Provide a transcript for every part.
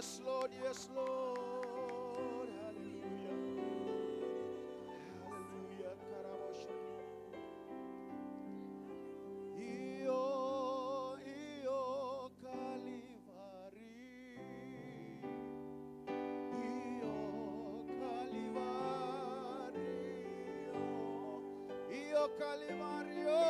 Yes, Lord. Yes, Lord. Hallelujah. Hallelujah. Karabosh. Io Calvari. Io Calvario. Io Calvario.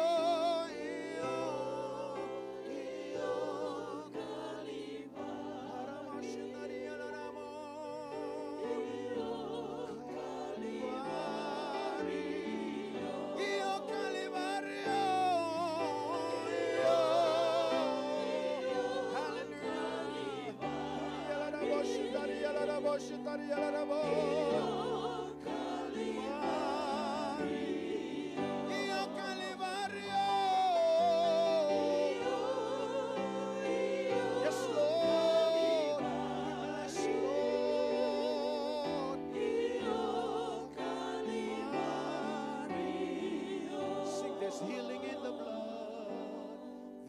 Healing in the blood.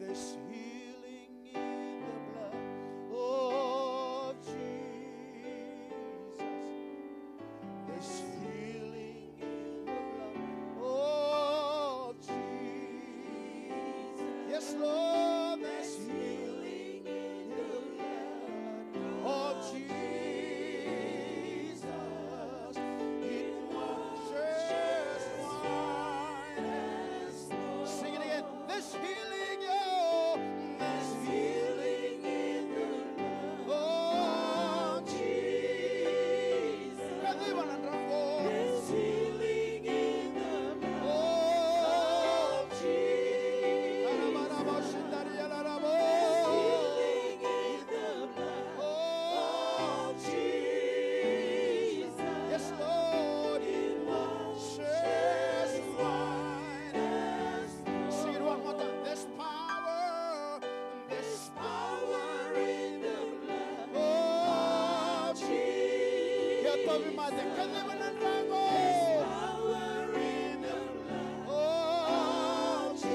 There's healing in the blood of Jesus. There's healing in the blood of Jesus. Yes, Lord, there's healing in the blood of Jesus. It washes white as snow. Sing it again. There's healing, yo. There's healing in the blood of Jesus. There's healing in the blood of Jesus. There's healing in the blood of Jesus. Yes, Lord, it washes white as snow. Sing it one more time. There's power in the blood of Jesus. There's power in the blood of Jesus.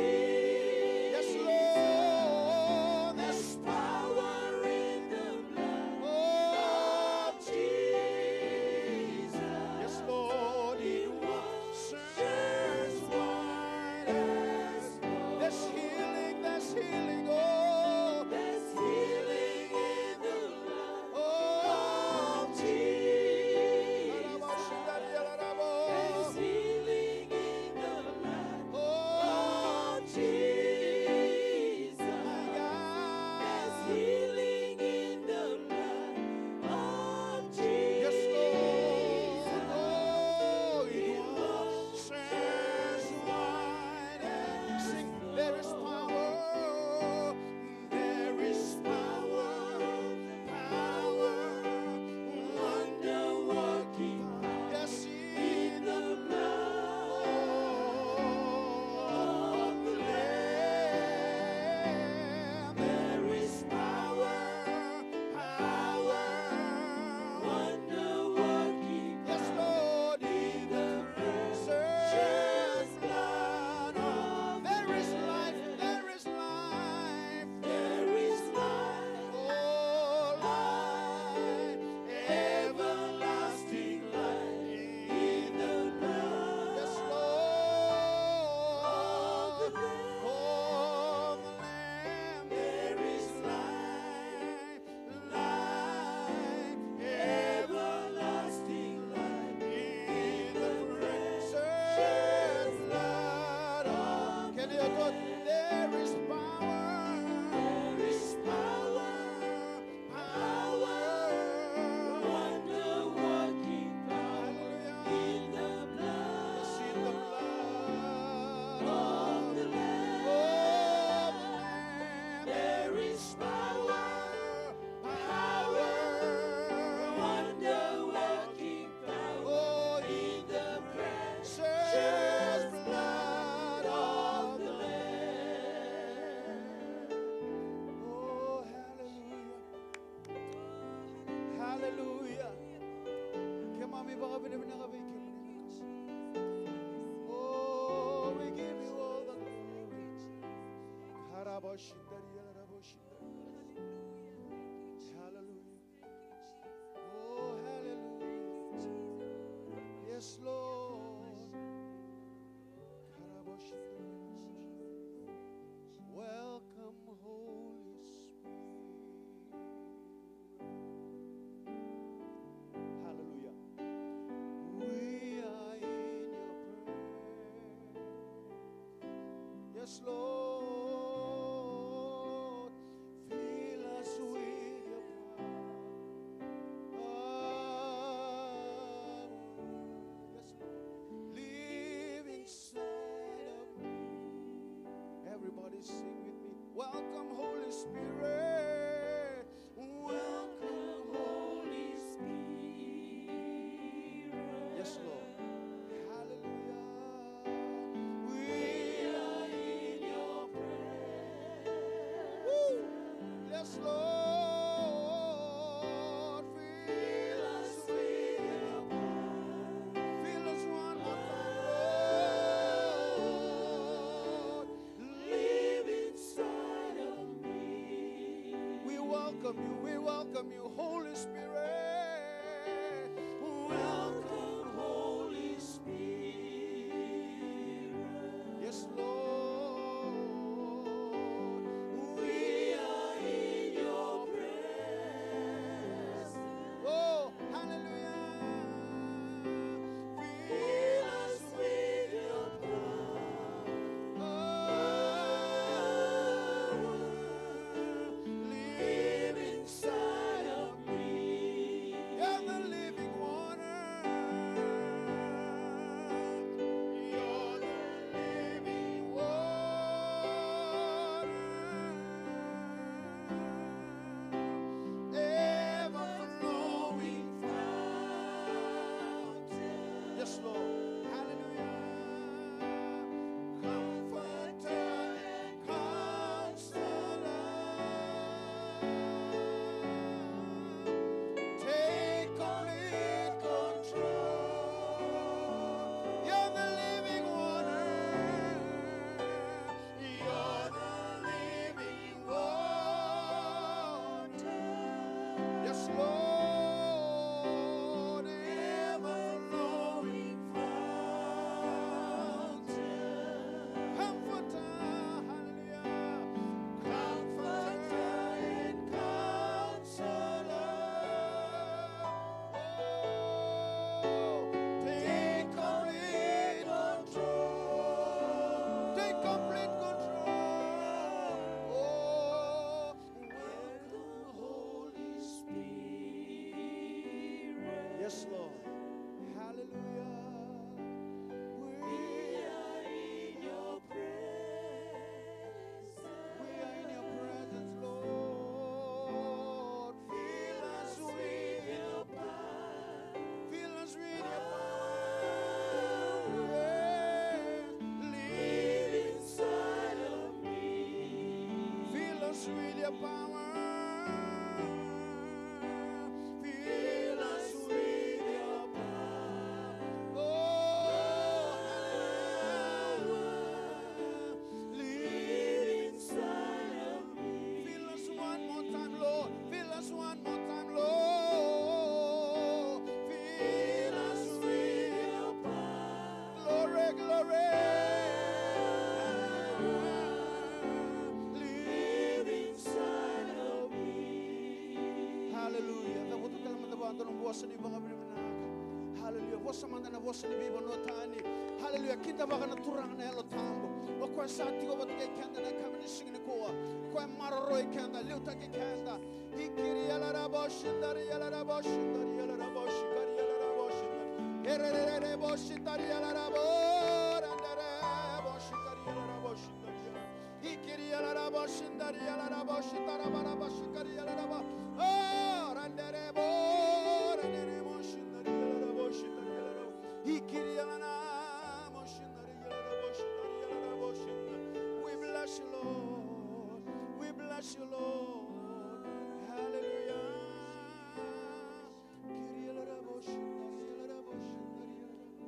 Yes, Lord, there's power in the blood of Jesus. Yes, Lord, it washes white as snow. There's healing, oh, there's healing in the blood of Jesus. There's healing in the blood of Jesus. There's healing in the blood of Jesus. Yes, Lord. Oh, it washes white as sing. There is power. There is power. Wonder working. Yes, in the blood of the Lamb. There is power, wonder working. Yes, Lord, in the precious blood of. There is life, there is life, there is life, oh life, everlasting life in the blood. Yes, Lord, of the Lamb. There is life, everlasting life in the precious blood of. Can you go? There is power, wonder working power in the blood. Yes, in the blood of the Lamb. There is power, wonder working power in the precious blood of the Lamb. Oh, hallelujah. Hallelujah. Kemami baka binabinakabay kemani. Oh, we give you all the glory. Hallelujah. Yes, Lord. Fill us with your power. Yes, Lord. Live inside of me. Everybody sing with me. Welcome, Holy Spirit. Welcome, Holy Spirit. Yes, Lord. Hallelujah. We are in your presence. Woo. Yes, Lord. Fill us with your power. Fill us one more time, Lord. Live inside of me. We welcome you, Holy Spirit. Welcome, Holy Spirit. Yes, Lord. We are in your presence. Oh, hallelujah. Fill us with your power. Live inside of me. You're the living water. You're the living water. Ever flowing fountain. Yes, Lord. Hallelujah. Comforter and counselor. Take complete control. You're the living water. You're the living water. Yes, Lord. Ever flowing fountain. Comforter. Hallelujah. Comforter and counselor. Take complete control. Take complete control. Oh, welcome, Holy Spirit. Yes, Lord. Hallelujah. We are in your presence. We are in your presence, Lord. Fill us with your power. Fill us with your power. Live inside of me. Fill us with your power. Fill us with your power. Oh, live inside of me. Fill us one more time, Lord. Fill us one more time, Lord. Fill us with your power. Glory, glory. Live inside of me. Hallelujah. Dapat ito lang manabando ng buwas ni mga binanak. Hallelujah. Buwas naman na buwas ni Bibo no tani. Hallelujah. Kita baka naturang na elo tambo. O kwa sa ati ko ba't kay kanda na kami ni singin ko. Kwa maroroy kanda, liuta kay kanda. Ikiri yalarabo shindari yalarabo shindari yalarabo shikari yalarabo shindari. Erere bo shindari yalarabo randare bo shikari yalarabo shindari. Ikiri yalarabo shindari yalarabo shindara barabo shikari yalarabo. Oh randare bo shindari yalarabo shindari yalarabo. Ikiri yalarabo shindari yalarabo shindari yalarabo shindari. We bless you, Lord. We bless you, Lord. Hallelujah. Kiri yalarabo shindari yalarabo shindari yalarabo.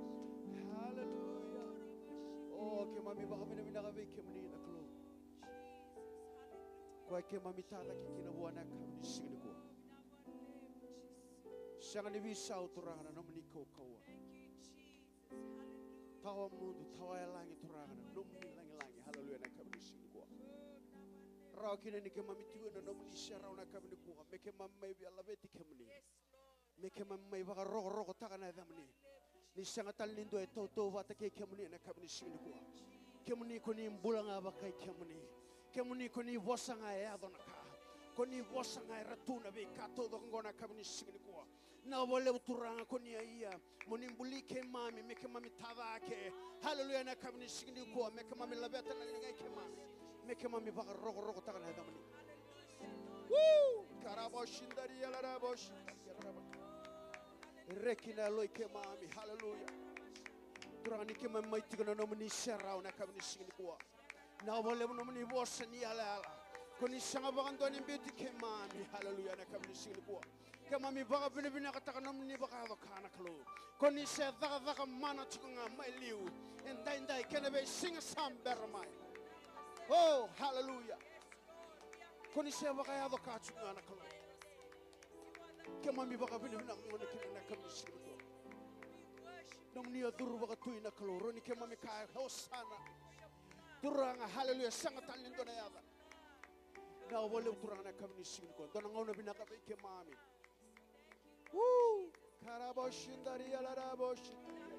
Hallelujah. Oh, que mami baka minakabay ke manina klo. Kwa ke mami tata ki kinabuan na kami singin ko. Siya nga nibisa uturangan na naman ikaw kawa. Tawa mundo, tawa langit uturangan na naman langi. Hallelujah na kami singin ko. Raw kina ni ke mami tiwa na naman siya raw na kami ko. Meke mamay bialabeti ke mani. Meke mamay baka roko taka na damani. Ni siya nga talnindo ay tauto wata ke mani na kami singin ko. Kemuni koni mbulanga bakai kemuni. Kemuni koni vosanga e adonaka. Koni vosanga e ratuna be kato dongona kamini signi kwa. Na wale uturanga koni ia. Monimbuli ke mami meke mami tadake. Hallelujah na kamini signi kwa meke mami labeta na ngai ke mami. Meke mami baka rogo rogo taka na damani. Woo! Karabo shindari yala rabo shindari yala rabo. Rekina loy ke mami. Hallelujah. Turani ke mami mai tigana no mani serau na kamini signi kwa. Na wale no mani vosa ni ala. Koni sanga bakan ni beauty ke mami. Hallelujah na kamini signi kwa. Ke mami baka bina kataka no mani baka kana klo. Koni se daga mana tikunga mai liu. Endai kena be singa sam bermai. Oh, hallelujah. Koni se baka ya doka tikunga na klo. Ke mami baka bina ngone kena na kamini signi kwa. Nong niya duru baka tuina klo. Roni ke mami kaya hosana. Turanga hallelujah sangat alindo na yada. Na wale turanga na kamini signi kwa. Dona ngona bina ka ke mami. Woo! Karaboshindaria la raboshindari.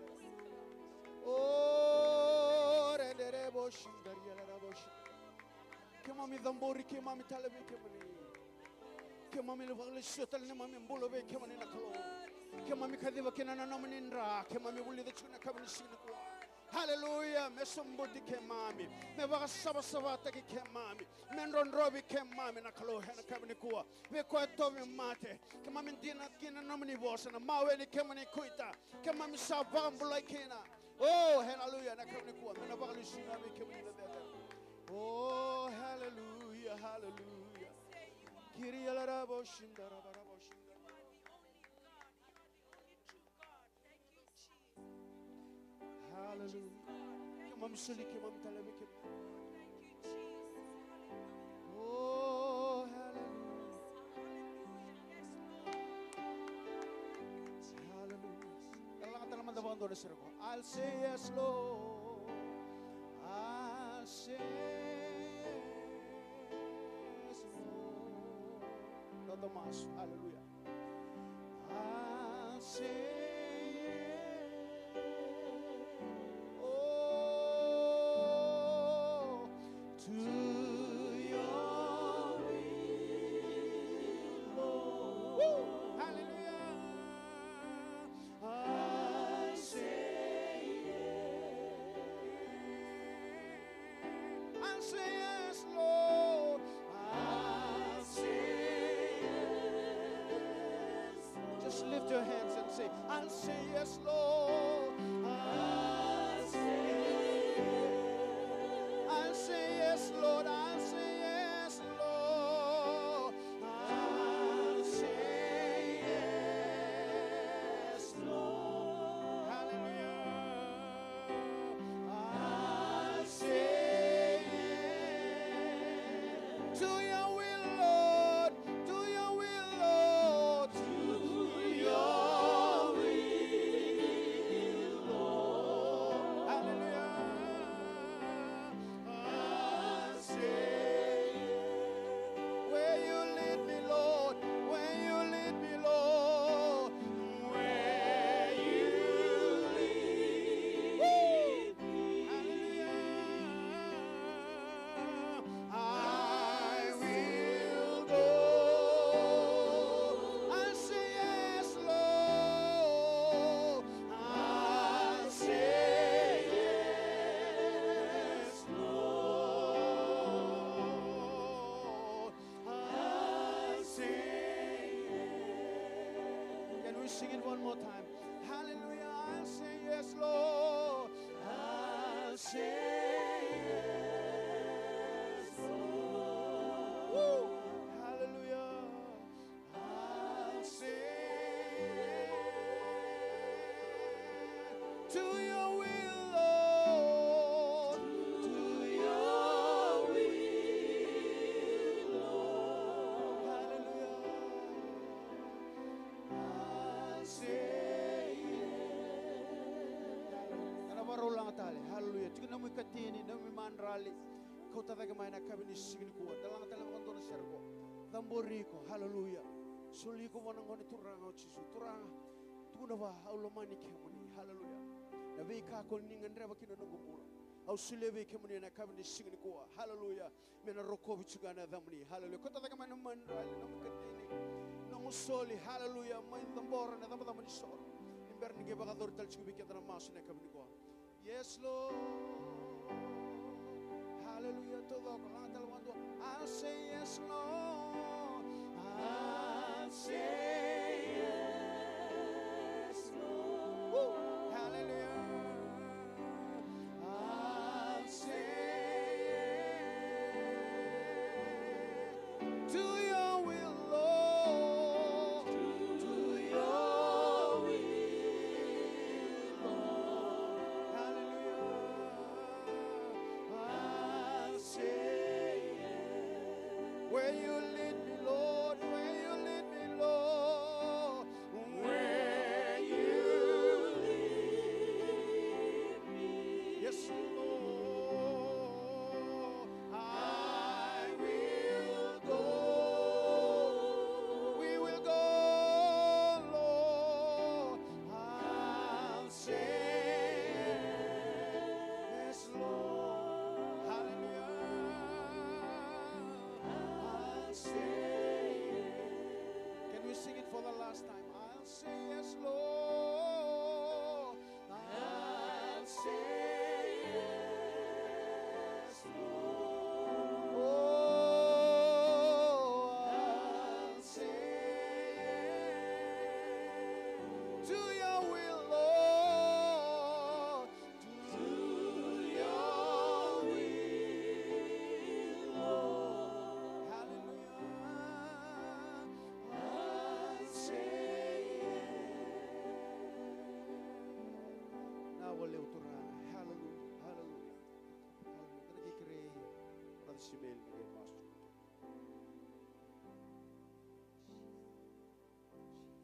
Oh, rendere boshindaria la raboshindari. Ke mami dambori ke mami talabe ke mani. Ke mami le vagle shotal ne mami mbolo be ke mani nakalo. Ke mami kadiva ke nana namani ndra. Ke mami buli de chuna kamini signi kwa. Hallelujah, me somebody ke mami, me baga saba take ke mami, me ndrobi ke mami na kalo hena kabini kuwa, me kwa tomi mate, ke mami dina kina namani bosa na mawe ni ke mani kuita, ke mami sabambula kina, oh hallelujah na kabini kuwa, me na baga lusina me ke mani na bebe, oh hallelujah, hallelujah, kiri ala rabo shindara barabo shindara. Hallelujah. Kemam suli kemam talabe kem. Oh, hallelujah. Hallelujah. Allah kata naman dapat doon sirko. I'll say yes, Lord. I'll say yes, Lord. No Tomas. Hallelujah. I'll say. Lift your hands and say, I'll say yes, Lord. I'll say yes, Lord. I'll say yes, Lord. I'll say yes, Lord. Hallelujah. I'll say yes to your will, Lord. To your will, Lord. Sing it one more time. Hallelujah. I'll say yes, Lord. I'll say yes, Lord. Woo. Hallelujah. I'll say yes to your will, Lord. To your will, Lord. Hallelujah. Hallelujah. Tiga namu katini namu manrali. Kau tataga main akabini sigini kuat. Dalam dalam kantor sergo. Tamboriko. Hallelujah. Suliko wanangoni turang au cisu turang. Tuna ba Allah mani kemuni. Hallelujah. Nabi kakol ningan reba kino nunggu mula. ausuleve ke muni na kabni singni ko hallelujah mena rokobi chugana damni hallelujah kota daga man mandali no mukatini no musoli hallelujah man tambora na dama dama nisor imberni ke bagador tal chubi ke dana masu na kabni ko yes Lord hallelujah todo con la tal cuando I say yes Lord I say yes Lord woo. Hallelujah to your will, Lord. To your will, Lord. Hallelujah. I say yes. Where you lead me, Lord. Where you lead me, Lord. Where you lead me. Yes, Lord. I will go. We will go, Lord. I'll say yes, Lord. Hallelujah. I'll say yes. Can we sing it for the last time? I'll say yes, Lord. I'll say yes, Lord. Oh, I'll say yes to your will, Lord. To your will, Lord. Hallelujah. I'll say yes. Now we'll live to hallelujah, hallelujah, hallelujah. Dragi kiri radsimel ni pastor.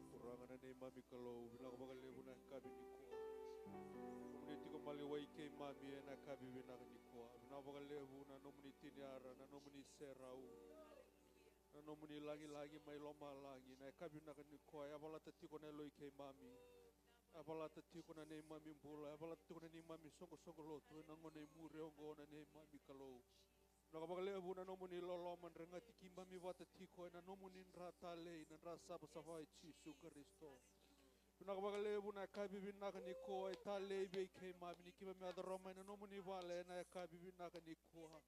Turangan na mami kalau bilang bagalebu na kabi ni ko. Komuniti ko maliway kay mami na kabi bilang ni ko. Bilang bagalebu na nomuni tiniara na nomuni serau. Na nomuni lagi-lagi may loma lagi na kabi na ni ko. Abala tati ko na loy kay mami. Abala tati ko na ni mami bula. Abala tati ko na ni mami songo-songo loto. Nango na mure ongo na ni mami kalau. Nakabagalebu na nomuni loloman rengati kimami wata tiko na nomuni nratale na rasa basavai Jesu Kristo. Nakabagalebu na kabibin na kaniko ay tale be kay mami ni kimami adaroma na nomuni wale na kabibin na kaniko.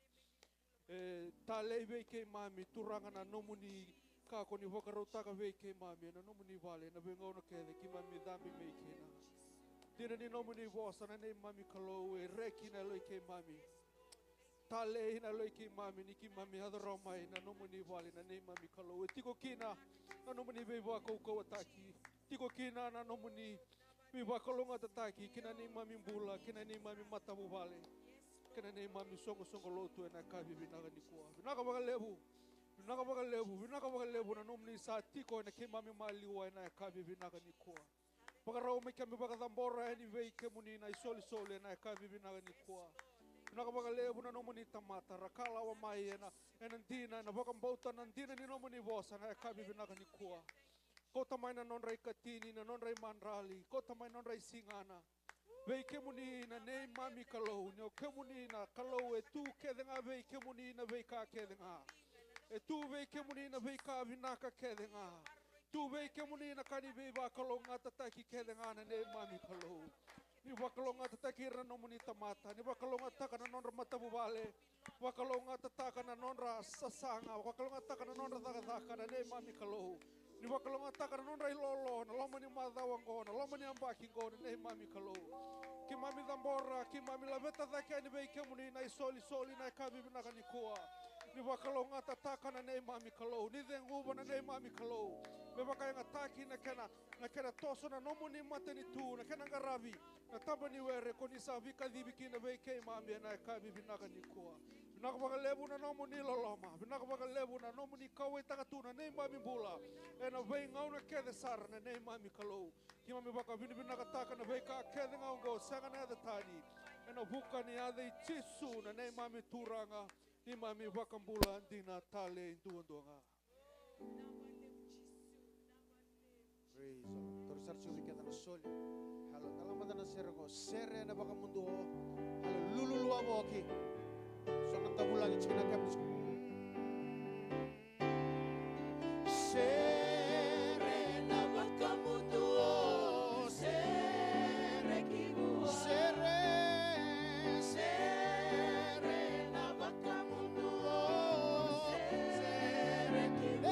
Tale be kay mami turangan na nomuni kako ni wakarota ka be kay mami na nomuni wale na bengaw na kede kimami dami me kina. Dina ni nomuni wosa na ni mami kalau reki na loy kay mami. Tale na loy ki mami ni ki mami adaroma na nomuni wale na ni mami kalau tiko kina na nomuni be wa ko ataki tiko kina na nomuni be wa ko longa ataki kina ni mami bula kina ni mami mata wale kina ni mami songo lotu na kabi binaga ni kwa binaga bagalebu na nomuni sa tiko na ki mami maliwa na kabi binaga ni kwa pagaraw me kami bagadambora ni ve ke muni na soli na kabi binaga ni kwa Nakabagalebu na nomuni tamata rakala wa mai na enandina na bakambauta nandina ni nomuni vosa na kabi binaka ni kuwa. Kota mai na non rai katini na non rai manrali kota mai non rai singana. Vei kemuni na nei mami kalau ni kemuni na kalau e tu kedenga vei kemuni na vei ka kedenga. E tu vei kemuni na vei ka binaka kedenga. Tu vei kemuni na kani vei ba kalau ngata taki kedenga na nei mami kalau. Ni wakalonga tatakira no muni tamata ni wakalonga takana non mata bubale wakalonga tatakana non sasanga wakalonga takana non takana ne mami kalau ni wakalonga takana non lolo na lomani madawango na lomani ambaki go ne mami kalau ki mami dambora ki mami laveta dake ni be kemuni na soli na kabi na kanikoa ni wakalonga tatakana ne mami kalau ni denguba na ne mami kalau me wakaya ngataki na kena toso na nomuni matani tu na kena ngaravi na tabani were koni savi kadibiki na veke mami na kabi binaka nikoa binaka bagalebu na nomuni loloma binaka bagalebu na nomuni kawe takatu na nei mami bula na vei ngau na kede sar na nei mami kalau ki mami baka binaka taka na veka kede ngau go sanga na tani na buka ni ade Jesu na nei mami turanga ni mami bakambula dina tale induandonga. Praise the Lord. Terus harus kita na soli. Kalamatan na sir ko. Sere na baka mundo ho. Lululuwa mo okay. So nantabulang yung chinagam. Sere na baka mundo ho. Sere kibu. Sere na baka mundo ho. Sere kibu.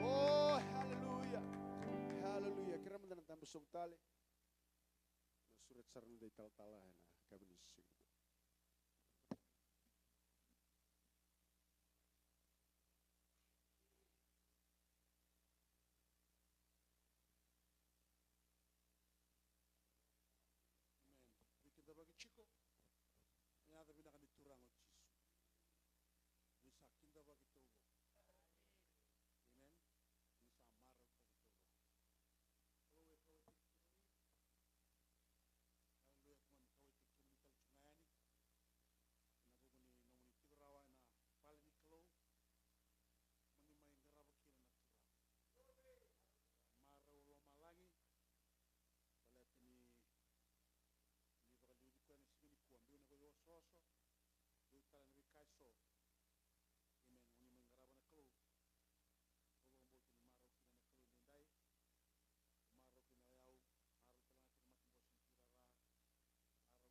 Oh, hallelujah. Hallelujah. Kira mo na ng tambusong tali. Nasurat sa rin day tal-talahan na kami nising. Kita bagi Chico, yang ada bina kami turang o Jisu. Bisa kinda bagi tubo. Amen. Bisa marah bagi tubo. Hallelujah, kami kawit kami kalcungani. Nabu ni nomuni tigrawa na pali ni klo. Mani may ngaraba kina na turang. Marah ulo malangi. Balat ni kuambiwa na kwa soso dutala na kaiso amen uni mangaraba na klo ogo mbo kini maro kina na klo ndai maro kina yau maro tala kina matimbo sintirara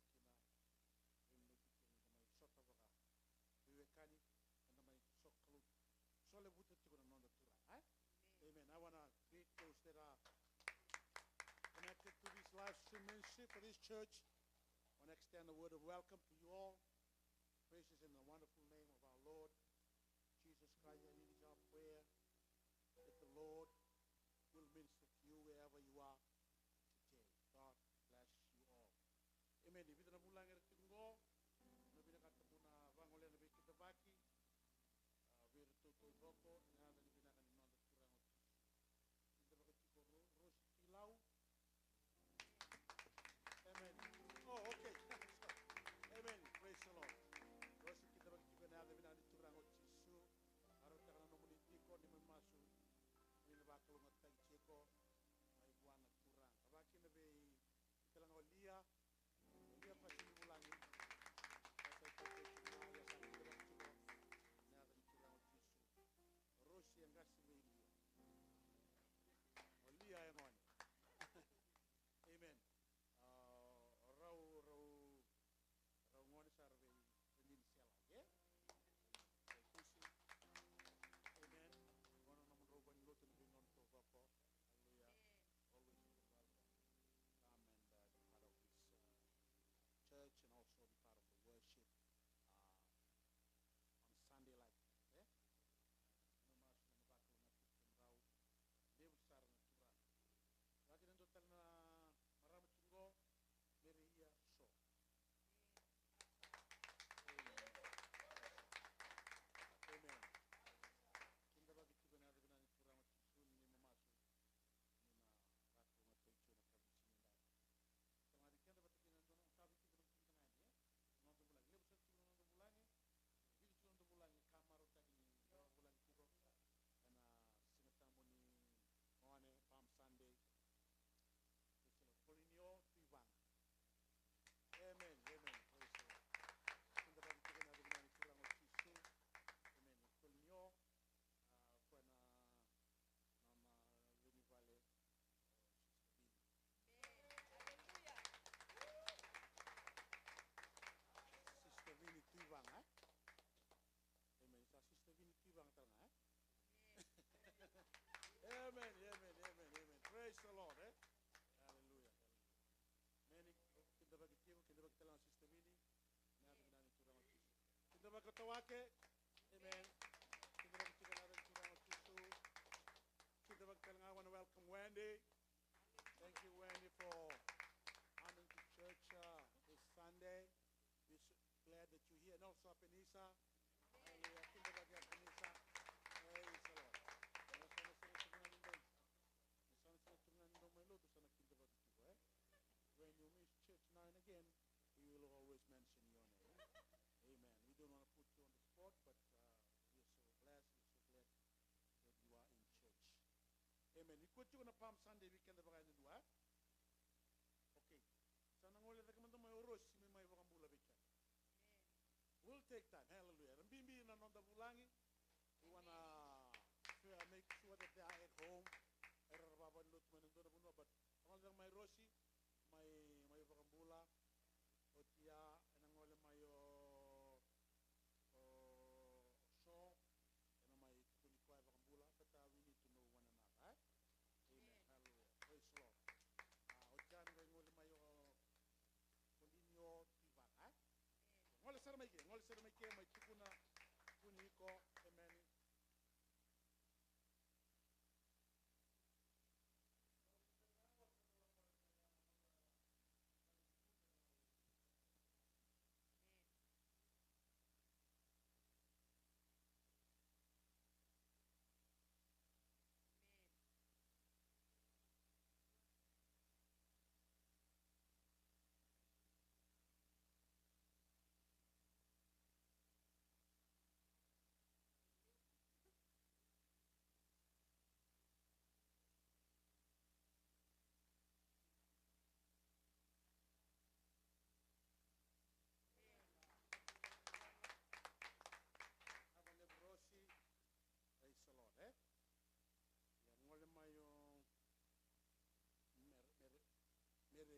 maro kina rindu kina mai sota baka biwekani na mai sok klo sole buta tiko na nonda tura amen I want to greet those that are connected to this live stream ministry for this church. I want to extend a word of welcome to you all. Praises in the wonderful name of our Lord Jesus Christ. And it is our prayer that the Lord will minister to you wherever you are today. God bless you all. Amen. Ibita na bulang ertingo, nabi na katabuna bangole nabi kita baki, virtu tu boko, na nabi na kaninonda turang kita baki chiko rosi kilau. Amen. Oh, okay. Amen. Praise the Lord. Rosi kita bagi kita na ada binani turang o Jisu. Aro takana no muni tiko ni memasu. Ni na bakal ngatag chiko may buwan na turang. Kabaki na be ikalang Olia. Olia pa sinulangi. Kasi ito kaya sa turang chiko. Na ada ni turang o Jisu. Rosi ang kasi be Olia yang on. Amen. Raungon sarve inisial ya. Amen. Gono namun roban lutu ni non to bako. Hallelujah. Always welcome. Come and be part of this Tawake. Amen. I want to welcome Wendy. Thank you, Wendy, for coming to church this Sunday. We're so glad that you're here. And also Penisa. Hallelujah. Kindergarten Penisa. Praise the Lord. When you miss church now and again, we will always mention your name. Amen. We don't want to put you on the spot, but we're so blessed, we're so glad that you are in church. Amen. We put you on a Palm Sunday weekend of Ryan Dua. Okay. Sana ngole ta kamanda may oros mi may wakang bula weekend. We'll take time. Hallelujah. Rambimbi na nonda bulangi. We wanna make sure that they are at home. Erababa lut manendo na bunwa, but ang may rosi, may wakang bula. Otia nangole mayo show and may tunikwa wakang bula, but we need to know one another. Amen. Hallelujah. Praise the Lord. Otia nangole mayo polinyo tiba. Ngole sara may tukuna puniko. Amen. Praise the Lord, eh? Yang ngole mayo Mary so yang ngole sar maki. Pero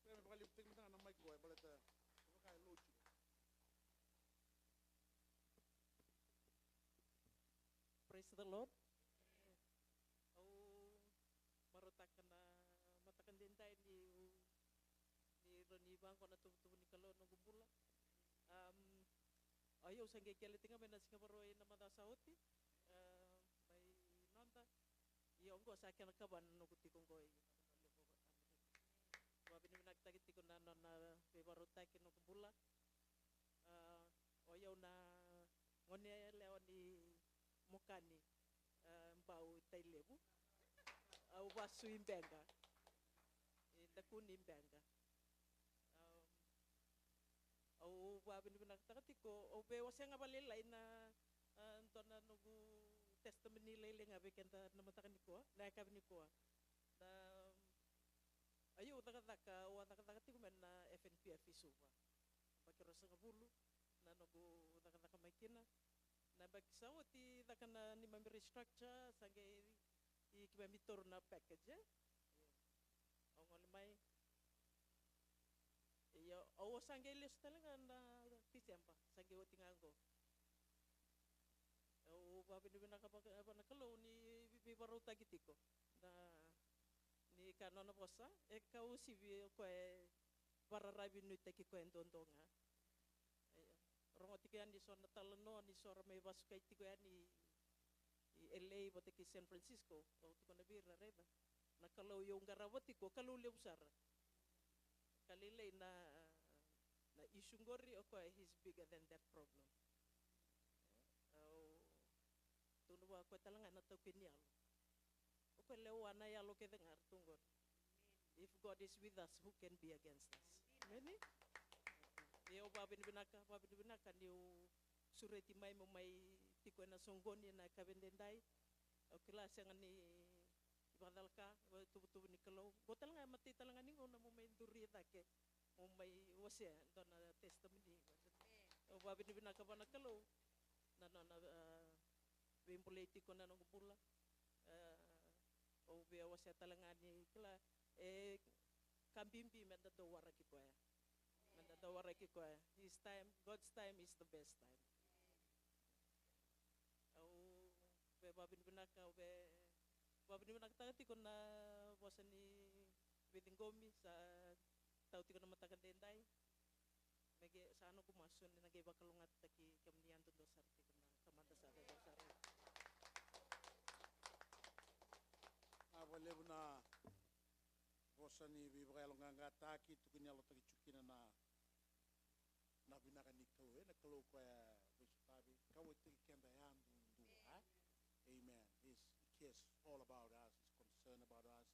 may pakalip tingin na mic ko ay balata. Ano kaya load ko. Praise the Lord. Marutakan na matakan din tayo ni Ronibang ko na tubo ni Kalo ng Gumbula. Ayaw sa ngekele tinga may nasi kabaroy na madasauti. May nonta. Iyo ko sa akin nakaban no kuti kong koy. Wabi ni nagtagiti ko na non na bebarutakin no Gumbula. Ayaw na ngone lewan ni mukani mbau tailebu. Au basu imbenga. Dakun imbenga. Au babin binagtakati ko o be wasya nga balilay na antona nugu testimony lele nga bekenta namatakan ko na kabini ko na ayo takataka wa takatakati ko men na FNPF isuba bakiro sa bulu na nugu takataka makina na bagsawati takana ni memory structure sangay ikibamitor na package ang olimay iyo awo sangge list talaga na tisempa sangge wati ngango o babi ni nakapag nakalo ni bibaruta gitiko na ni kanona bossa e kau sibi ko e para rabi nu teki ko endondonga rongo tikian di sona talano ni sora may basukay tiko ni LA bote ki San Francisco o tiko na bira reba nakalo yung garawati ko kalule usara kalilay na isyungori o ko he's bigger than that problem. Tunuwa ko talanga na to pinyal. O ko lewa na yalo ke dengar tunggon. If God is with us, who can be against us? Many? Yo babin binaka ni sureti mai mo mai tiko na songgoni na kabendendai. O klase nga ni ibadalka tubutubu ni kalau botal nga mati talanga ningo na mo may durita ke mo may wasya don na testimony o babi ni binakabana kalau na bem politiko na nung pula o biya wasya talanga ni kala kambimbi menda do wara ki ko his time God's time is the best time o be babi ni binaka be babi ni nakatagati ko na bosa ni Wedingomi sa tao ti ko na matakan denday mege sano kumasun nage bakalungat taki kamnian tundo sarti kama kamanda sare sare. Awale na bosa ni bibrelo nga taki tukunya lo taki chukina na binaka ni kawe na kalo ko ya bispabi kawe taki kenda yan du ha. Amen. He cares all about us. He's concerned about us.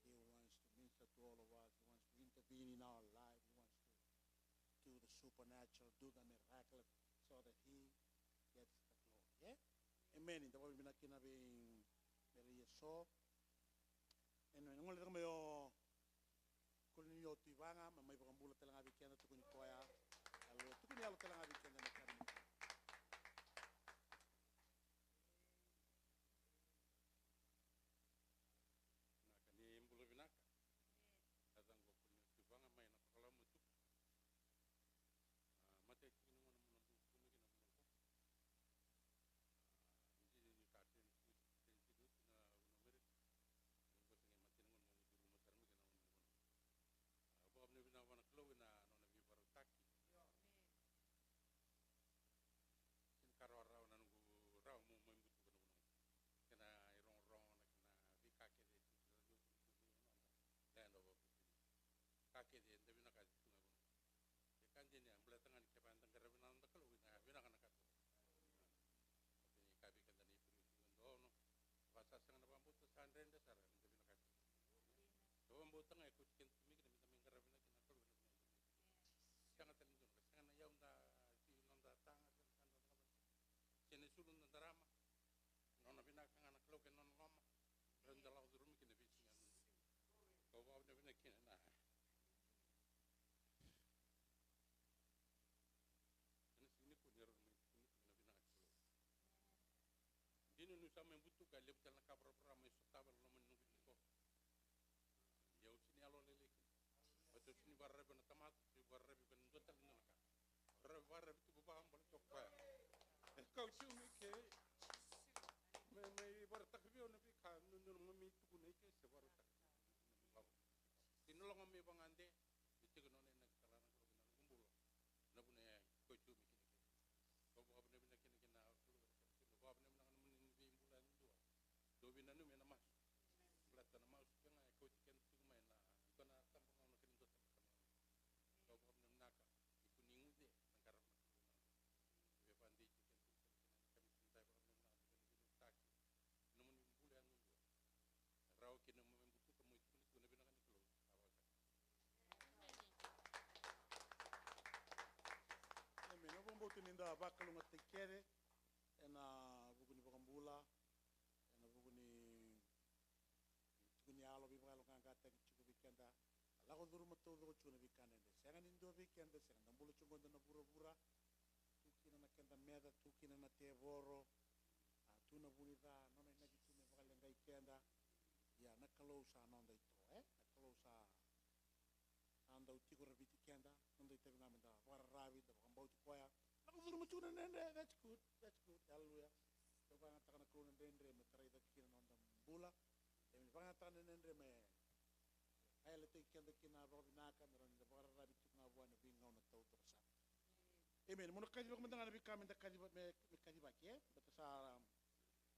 He wants to minister to all of us. He wants to intervene in our life. He wants to do the supernatural, do the miraculous, so that He gets the glory. Yeah? Amen. Ito ko binakinabi Mary Yeso. And when ngol mo yo kunin yo tibanga may pagambula talang abi kena tukun ko ya. Alo tukun ya talang abi kena na kami. Dino nu sama butu ka lep tala ka propra mai sotaba lo men nu ko. Yau sini alo lele. Betul sini barra ben tamat, si barra ben total nu ka. Barra tu baba am bol tok pa. Kau chu mi ke. Me bar tak bio na bi ka nu nu mi tu nei ke se bar tak. Sino lo ngami bangande, itu ko non na kala na ko na gumbulo. Na bu ne ko chu mi ke. Ko bo abne bin ke na ko abne na dobi nanu mena mas belata na mas kena ko tiken tu mena ikona tampang na kenin do tampang ko bo naka ikuningu de nangara na be pandi tiken tu kami sintai bo na tak nomun bule anu raw kina mo membutu ko mo ikuni ko na binaka ni klo awaka mena bo mbotu ninda bakalu ngatikere ena buguni bakambula alo bi balo kan gata chuku bikenda la ko duru mato do chuna bikanda de sengan indo bikenda sengan nambulo chungo na pura tukina na kenda meda tukina na tevoro tuna bunida nona na gitu me bakal ngai kenda ya na kalau sa nonda ito na kalau sa anda uti ko rabiti kenda nonda ito na menda para rabi da bakambau ti koya la ko duru machuna nende that's good hallelujah to ba ta kana kuno nende me trai da kina nonda bula Emi pangatan nendre me ay le tik kenda kina ba binaka meron da bara rabi tuk na buwan na bingaw na tawto sa. Amen. Muna kaji ba kumanda na bikamin da kaji ba me kaji ba ke bata sa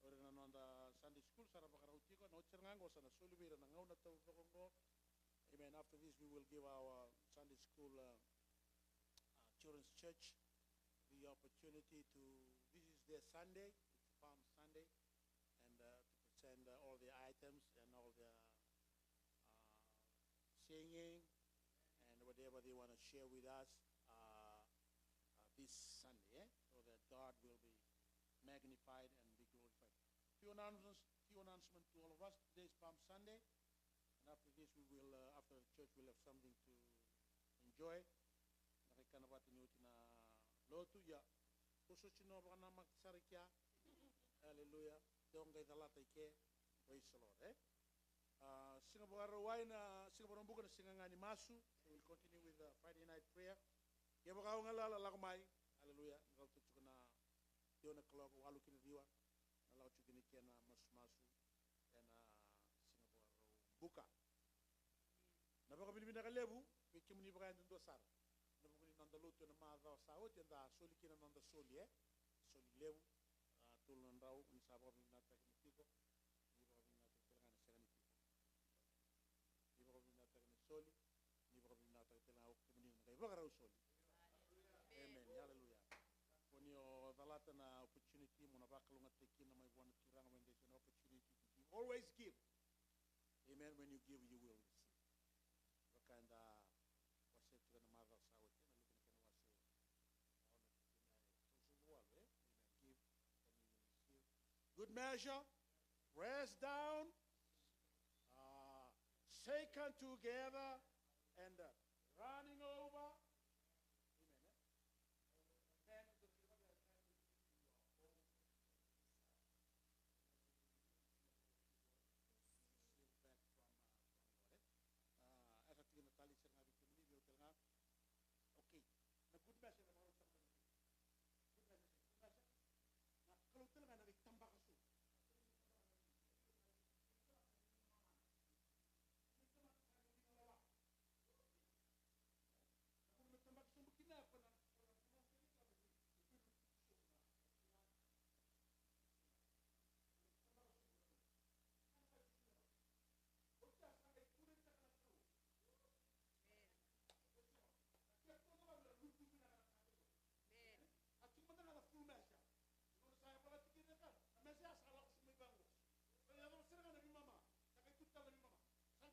ore na nonda Sunday school sara ba karauti ko no chernganggo sa na sulubira na ngaw na tawto ko. Amen. After this we will give our Sunday school children's church the opportunity to this is their Sunday, it's Palm Sunday and and all the items and all the singing and whatever they want to share with us this Sunday, so that God will be magnified and be glorified. Few announcements to all of us. Today is Palm Sunday, and after this we will, after the church, we'll have something to enjoy. Nakikanabat inyuti na lotu ya. Puso chino baka na magsarikya. Hallelujah. Dongay talata ike, praise the Lord. Singapore na Singapore bukan singangani masu. We will continue with Friday night prayer. Ya baka ngalala lakumay. Hallelujah. Ngal tu na diona kelok walu kini diwa. Nalau cukini kena masu and Singapore buka. Nabaka binibina kalebu, biki muni baka ndosar. Nabaka da lutu na madha saut ya da soli kina nanda soli soli lewu tulun rau ni sabab ni nata ni tiko ni bro ni nata ni soli ni bro ni nata ni au kumuni na kai bagarau soli amen hallelujah when you dalata na opportunity mo na bakalunga tekina mai buana turanga when there's an opportunity to give always give amen when you give you will receive wakanda wase tu na madha saut na lukina kana wase amen give and you will receive good measure pressed down shaken together and running over okay na good measure na mga good measure na kalau talaga nagtambak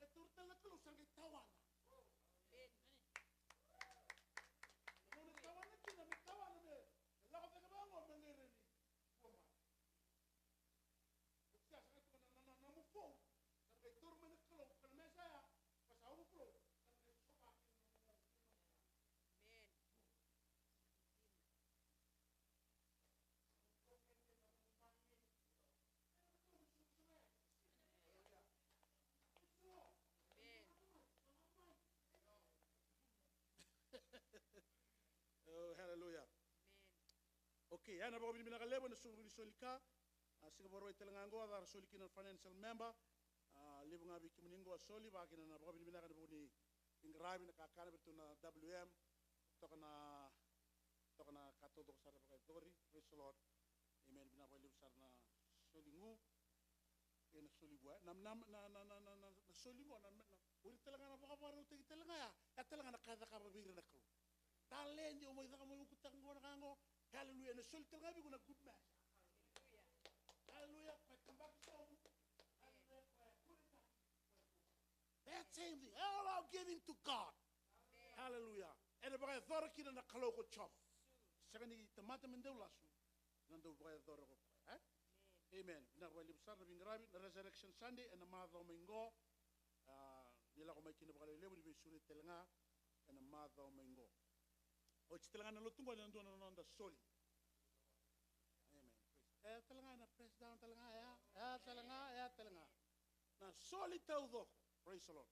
ka su sangat tawan. Nung tawan na kina, may tawan na lakot na kabango, mangirin ni Puma. Kaya sakit ko na namufong, sakit turma na kalong, kalmesaya, pasaw mo kalong, sakit sopakin mo. Amen. Oh, hallelujah. Okay, ana ba bin nakalebo na sulu solika, Singapore way telangango ada soliki na financial member, libu ngabi kimuningo soli ba kina na ba bin nakana buni ingrabi na kakana betu na WM tokana kato do sara ba dori, praise the Lord. Amen. Bina ba libu sar na solingu ena soli bua na solingo na uri telangana ba ba ru tegi telangaya ya telangana kada ka ba bira na ko talen yo mo idaka mo ukutang go na kango hallelujah na sul telanga bi kuna good match hallelujah pa kambak so that same thing all about giving to God hallelujah ena ba thora kina na kalo ko chop sagani tamata mendeu lasu nando ba thora ko amen. Na wali besar na bingrabi na resurrection Sunday and na madhaw maingo nila ko may kinabakala lebu di besuni telenga and na madhaw maingo. O telenga na lutungo na nandun na nanda soli. Amen. Telenga na press down telenga telenga. Na soli taudo. Praise the Lord.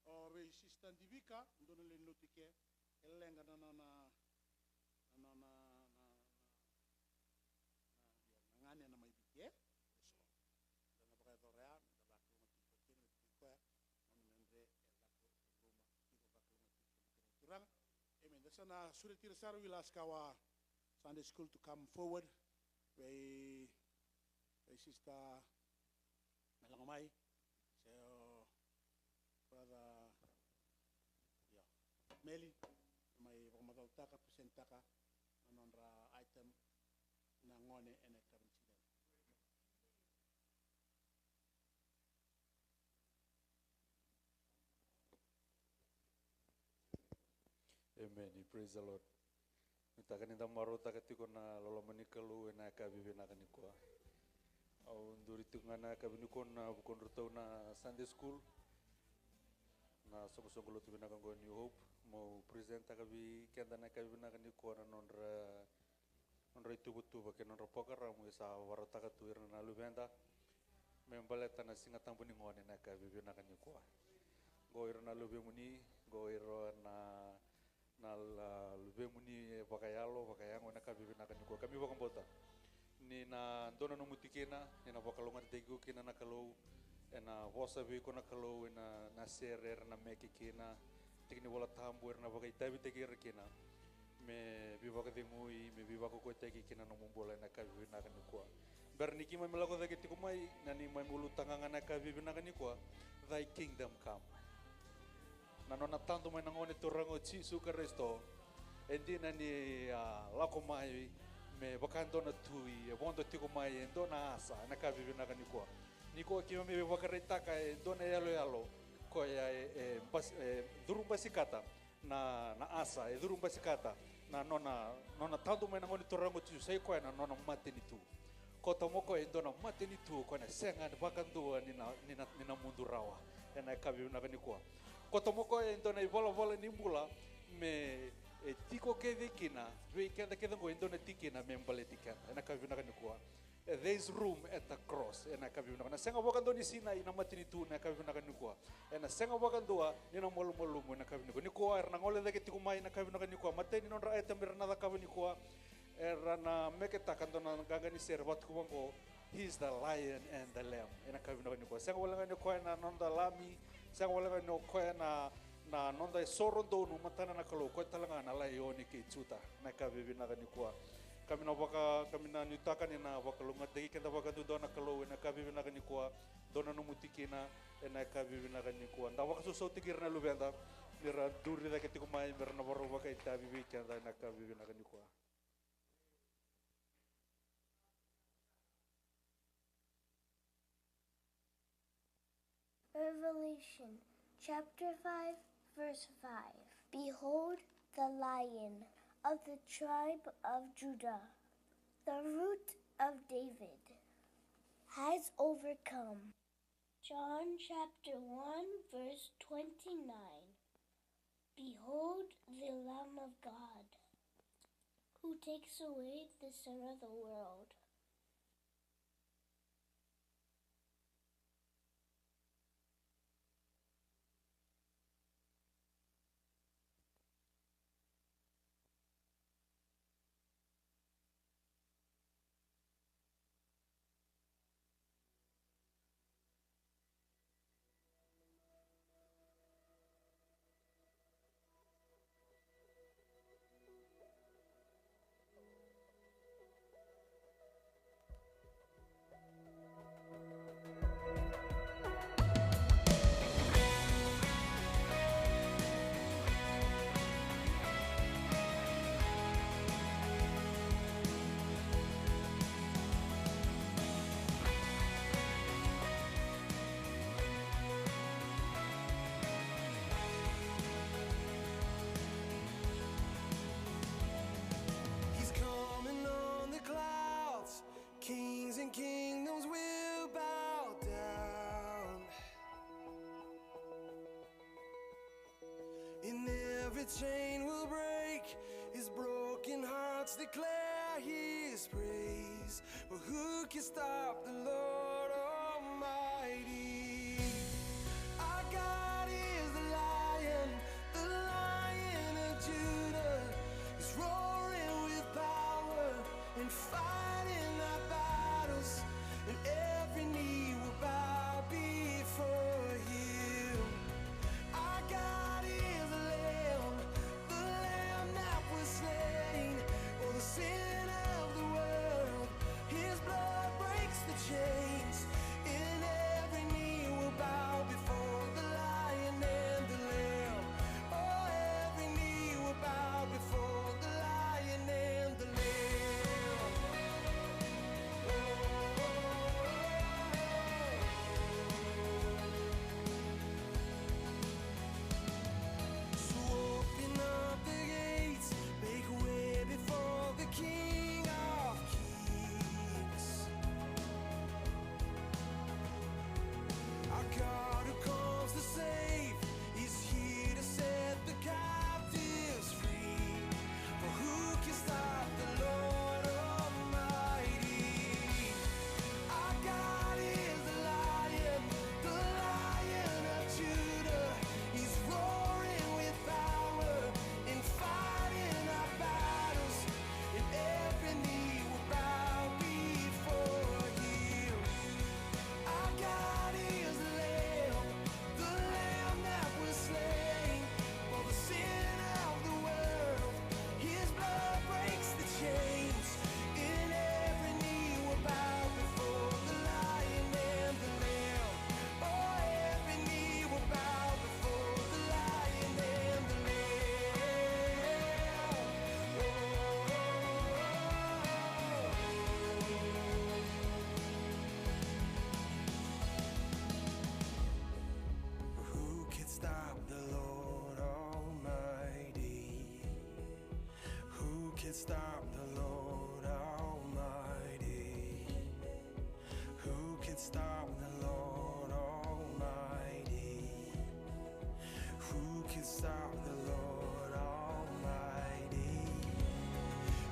O be sistan divika nandun na linlutike elenga na ngani na may bigye na baka dorea na baka lumati ko nendre turang amen dasa na suriti saru wilas kawa Sunday school to come forward way sister Malangamay so brother Meli may pagmadaltaka presentaka anondra item na ngone ene kabinsidan. Amen. Praise the Lord. Mitakan inda maro takati ko na lolamani kalu na kabibi na kaniko. Au nduri tungana kabini ko na bukon rutau na Sunday school. Na sogo lo tubina kan go New Hope mo present takabi kenda na kabibi na kaniko na nonra itu butu baken nonra pokara mo isa warata ka tuir na lubenda membaleta na singatang buningone na kabibi na kaniko. Goiro na lube muni goiro na lube muni bakayango na kabibi na kaniko kami bakang bota ni na dona no mutikena ni na bakalonga tegu kina na kalau ena vosa bi ko na kalau na serer na meki kina tikni wala tambuer na bakai tabi tegir kina me viva ka ngui me viva ko te ki kina no mumbola na ka vina ka ni kwa berniki mai melago da ki mai nani mai mulu tanganga na ka vina ka ni kwa thy kingdom come na nona tanto mai nangone torango Jesu Kristo endi nani lako mai me bakando na tui e bondo tiko mai endo na asa na ka vina ka ni kwa ki me bakareta ka endo na yalo ko ya durung basikata na asa durung basikata na nona tanto mai nangone torango Jesu sai ko na nona mate ni tu ko tomoko endo na mate ni tu ko na senga bakando ni na mundu rawa na ka vina ka ni ko tomoko endo na vola ni mula me tiko ke dikina we kenda ngo endo na tikina me mbale tikana na ka vina ka ni there is room at the cross na ka vina na senga wakando ni sina ina matini tu na ka vina ka ni na senga wakando ni na molu na ka vina ni na ngole da ke tiko mai na ka vina ka ni mateni non ra eta mirna da ka vina era na meketa kando na ganga ni ser wat kuwango he is the lion and the lamb na ka vina ka ni senga wala ni na non da lami senga wala ni na nonda sorondo no matana na kalo ko talanga na laioni ke chuta na ka vina ka ni kami na nitaka ni na waka lunga degi kenda waka tu dona kalo na ka vina ka ni dona no mutikina na ka vina ka ni nda waka so tikir na lubenda mira duri da ke tiku mai mira na waro waka ita vivi kenda na ka vina ka ni Revelation chapter 5 verse 5. Behold the Lion of the tribe of Judah, the Root of David, has overcome. John chapter 1 verse 29. Behold the Lamb of God, who takes away the sin of the world. Kings and kingdoms will bow down, and every chain will break. His broken hearts declare his praise. But who can stop the Lord Almighty? Our God is the Lion of Judah. He's roaring with power and fighting our battles, and every knee will bow before him. Our God is the Lamb that was slain for the sin of the world. His blood breaks the chains. stop the Lord Almighty? Who can stop the Lord Almighty? Who can stop the Lord Almighty?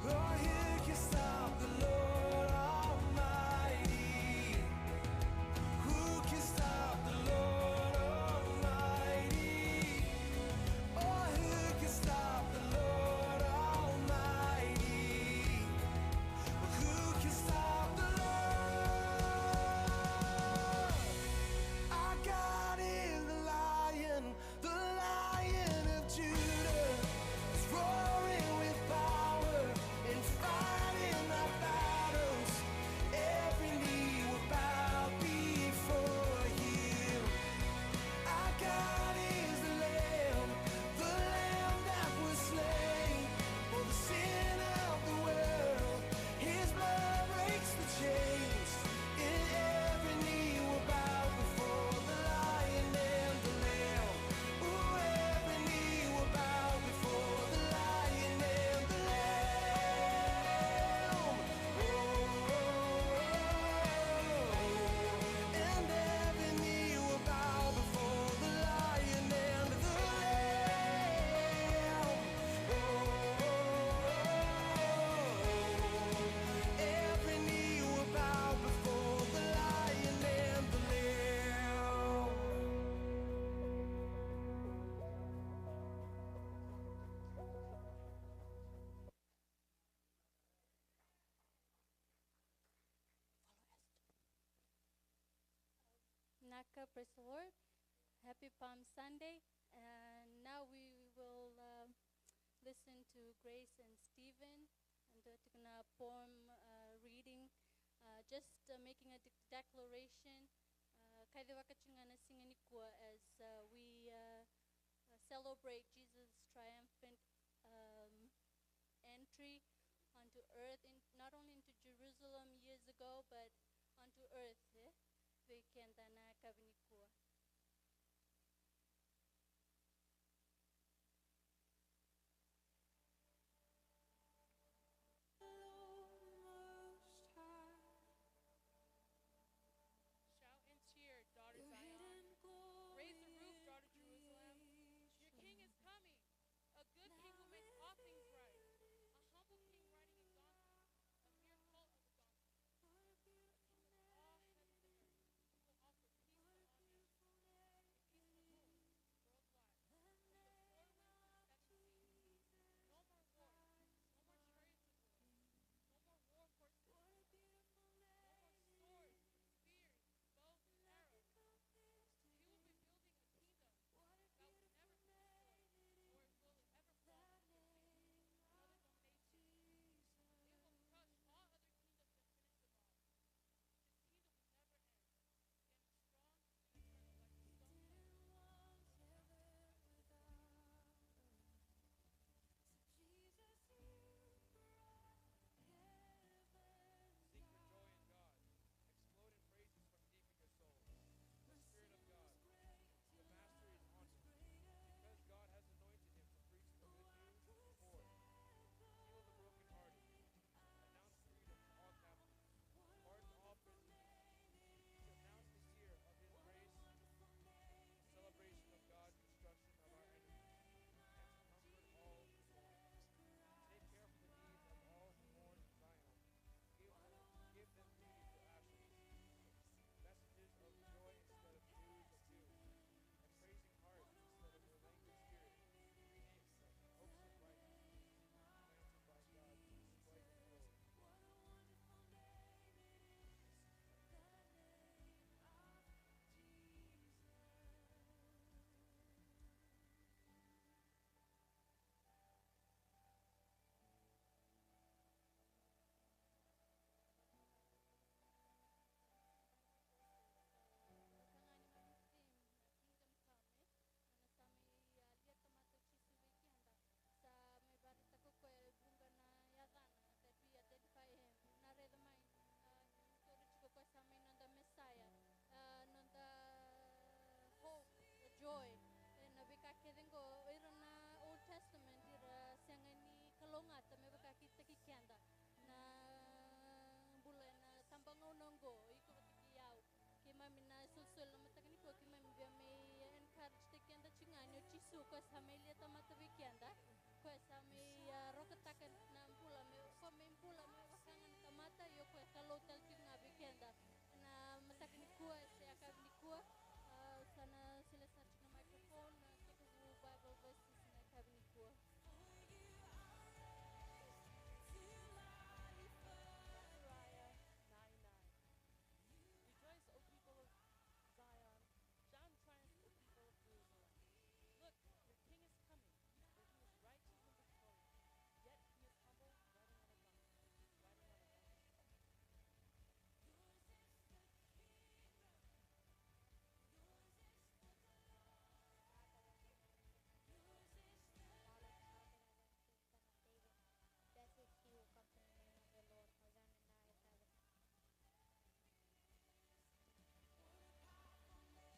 Oh, who can stop the Lord Almighty? Who can stop the Lord Almighty? Oh, who can stop the Lord Almighty? Who can stop the Lord? Our God is the Lion of Judah, is roaring with power and fighting our battles. Every knee will bow before Him. Our God is the Lamb that was slain for the sin of the world. His blood breaks the chains, and every knee will bow before the Lion and the Lamb. Ooh, every knee will bow before the Lion and the Lamb. And every knee will bow before the Lion and the Lamb. Every knee will bow before the Lion and the Lamb. Naka, praise the Lord. Happy Palm Sunday. And now we will listen to Grace and Stephen and the poem reading. Just making a declaration. Kaide wakachungana singanikua as we celebrate Jesus' triumphant entry onto earth, not only into Jerusalem years ago, but onto earth. Vikendana kavinikua. Shout and cheer, daughter Zion. Raise the roof, daughter Jerusalem. Your king is coming. A good king who makes all things right. A humble king riding a donkey. A mere colt of a donkey. A king of all heaven and earth. Who will offer peace to all chisu ko sa may lieta matabikianda ko sa may rokatakan na pula me ko may pula me wakangan tamata yo ko kalotal tinga bikianda na matakin ko sa akabni ko sana sila sa na microphone na take Bible verses na akabni ko. Zechariah 9:9. Rejoice, O people of Zion. Shout in triumph, O people of Jerusalem. Look, your king is coming, for he is righteous and victorious. Yet he is humble, riding on a donkey. Riding on a donkey's colt.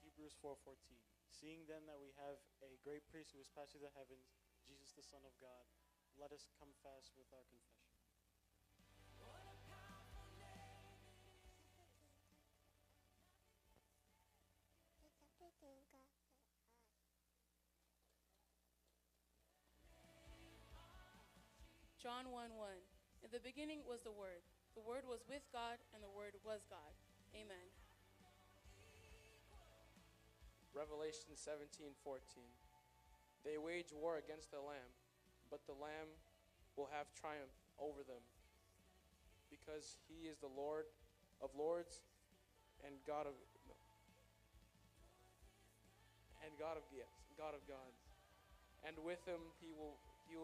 Hebrews 4:14. Seeing then that we have a great priest who has passed through the heavens, Jesus the Son of God, let us come fast with our confession. John 1:1. In the beginning was the Word. The Word was with God, and the Word was God. Amen. Revelation 17:14. They wage war against the Lamb, but the Lamb will have triumph over them, because he is the Lord of lords and God of gods. And with him he will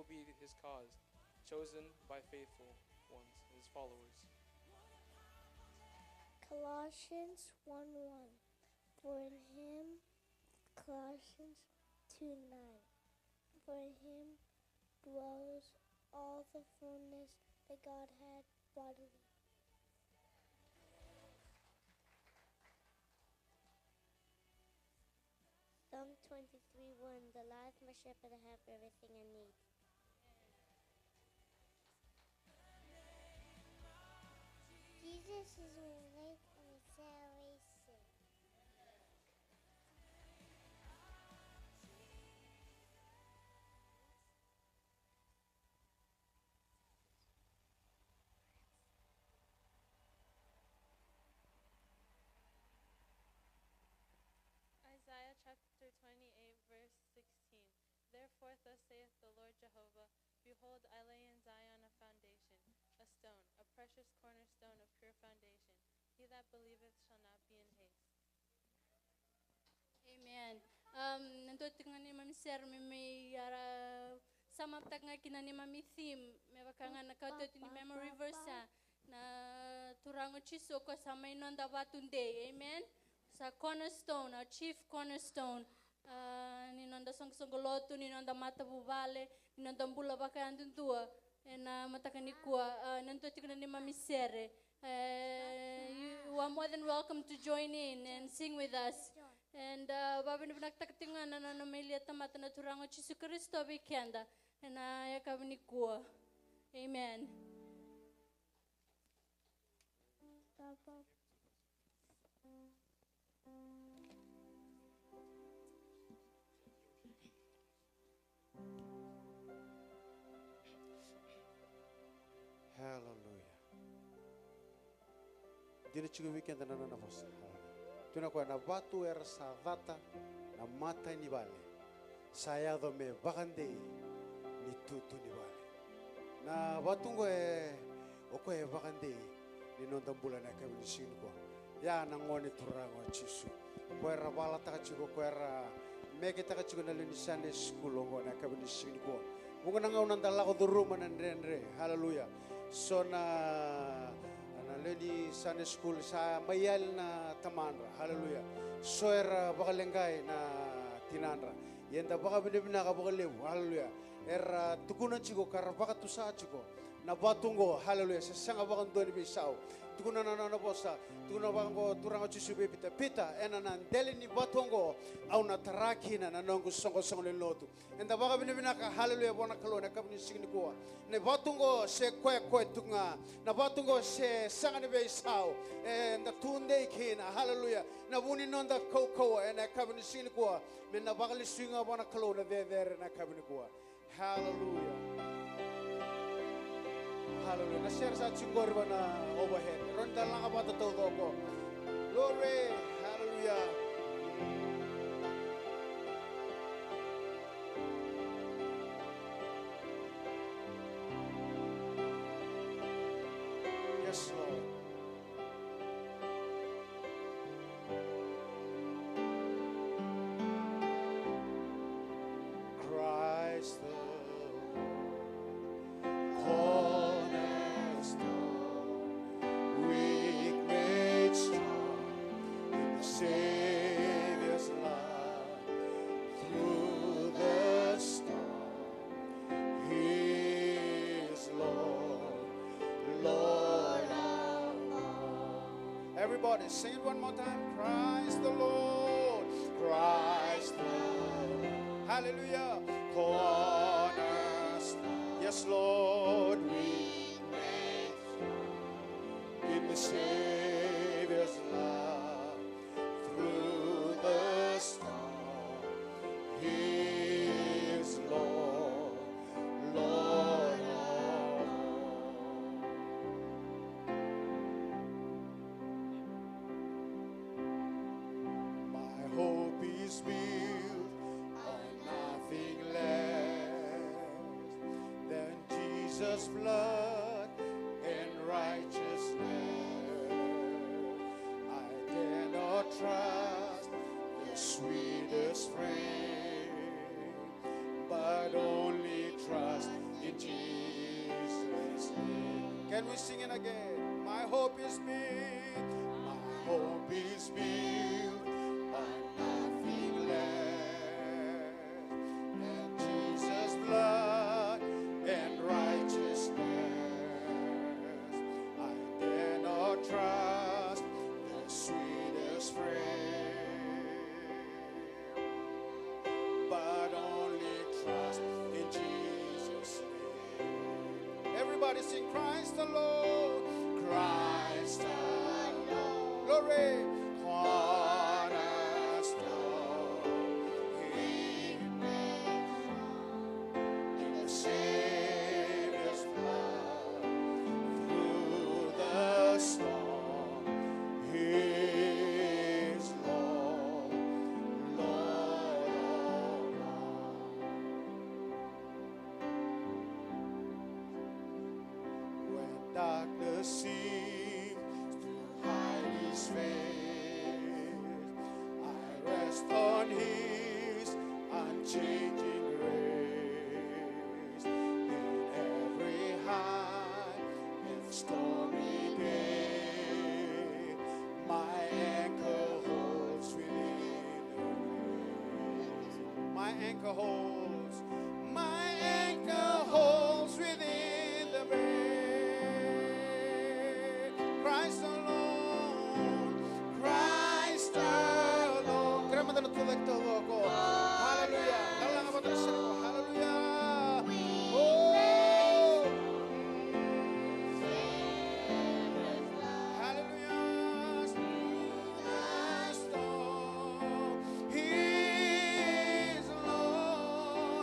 be his cause, chosen by faithful ones, his followers. Colossians 1:1. For in him, Colossians 2:9. For in him dwells all the fullness that God had bodily. Psalm 23:1. The Lord is my shepherd, I have everything I need. Jesus is my life and my salvation. Isaiah chapter 28, verse 16. Therefore, thus saith the Lord Jehovah, Behold, I lay in Zion a foundation, a stone, a precious cornerstone of pure foundation. He that believeth shall not be in haste. Amen. Nanto tinga ni mami ser mi may sama tanga kina ni mami theme me bakanga na kauto ni memory verse na turango chiso ko sa may nonda batunde. Amen. Sa cornerstone, our chief cornerstone. Ni nonda song-songoloto, ni nonda mata bubale, ni nonda mbula baka anduntua. Na mataka ni kuwa, nanto tikuna ni mami sere. You are more than welcome to join in and sing with us. And baba ni pinagtakatinga na nanomelia tamata na turango Jesu Kristo abikenda. Na yakabi ni kuwa. Amen. Papa. Hallelujah. Dina chigo weekend na na vosa. Tuna kwa na batu era sa data na mata ni vale. Saya do me bagande ni tutu ni vale. Na batungo oko bagande ni nonda bulan ka ni sin ko. Ya na ngone turango chisu. Ko era bala ta chigo ko era meke ta chigo na ni Sunday school ngone ka ni sin ko. Bunga na ngau nanda la ko duruma na ndre. Hallelujah. So na leni Sunday school sa mayal na tamandra. Hallelujah. So era bakalengay na tinandra. Yenda baka binibina ka bakalew. Hallelujah. Era tukuna chigo karabaka tusa chigo. Na batungo. Hallelujah. Sa sanga bakan doon ni bisao. Tukuna na na bosa. Tukuna bango turango chisubi pita pita ena nan deli ni batongo au na taraki na nongo songo songo le lotu. Enda baga bini bina ka hallelujah bona kalona kabni signi ko. Ne batongo se kwe tunga. Na batongo se sangane be sao. Enda tunde kina hallelujah. Na buni nonda koko ena kabni signi ko. Me na baga li swinga bona kalona there na kabni ko. Hallelujah. Hallelujah. Na-share sa chingor ba na overhead. Ronda lang apa totoo ko. Glory. Hallelujah. Yes, Lord. Christ the Savior's love through the storm. He is Lord, Lord of all. Everybody, sing it one more time. Christ the Lord, Christ the Lord. Hallelujah. Cornerstone. Yes, Lord, we make in the Savior's love. Through the storm, He is Lord, Lord of all. My hope is built on nothing less than Jesus' blood and righteousness. Trust the sweetest friend, but only trust in Jesus' name. Can we sing it again? My hope is built, my hope is built on nothing less than Jesus' blood and righteousness. I dare not trust the sweetest friend, but only trust in Jesus' name. Everybody sing Christ the Lord, Christ the Lord. Glory. Cornerstone, He makes in the Savior's blood through the storm. He is Lord, Lord of all. When darkness seems to hide His face, I rest on His unchanging grace. In every high and stormy day, my anchor holds within the grace. My anchor holds within the grace. Christ alone, Christ alone. Kaya matanutulog todo ako. Hallelujah. Dalang ako tayo sa ko. Hallelujah. Oh. Hallelujah. He is Lord.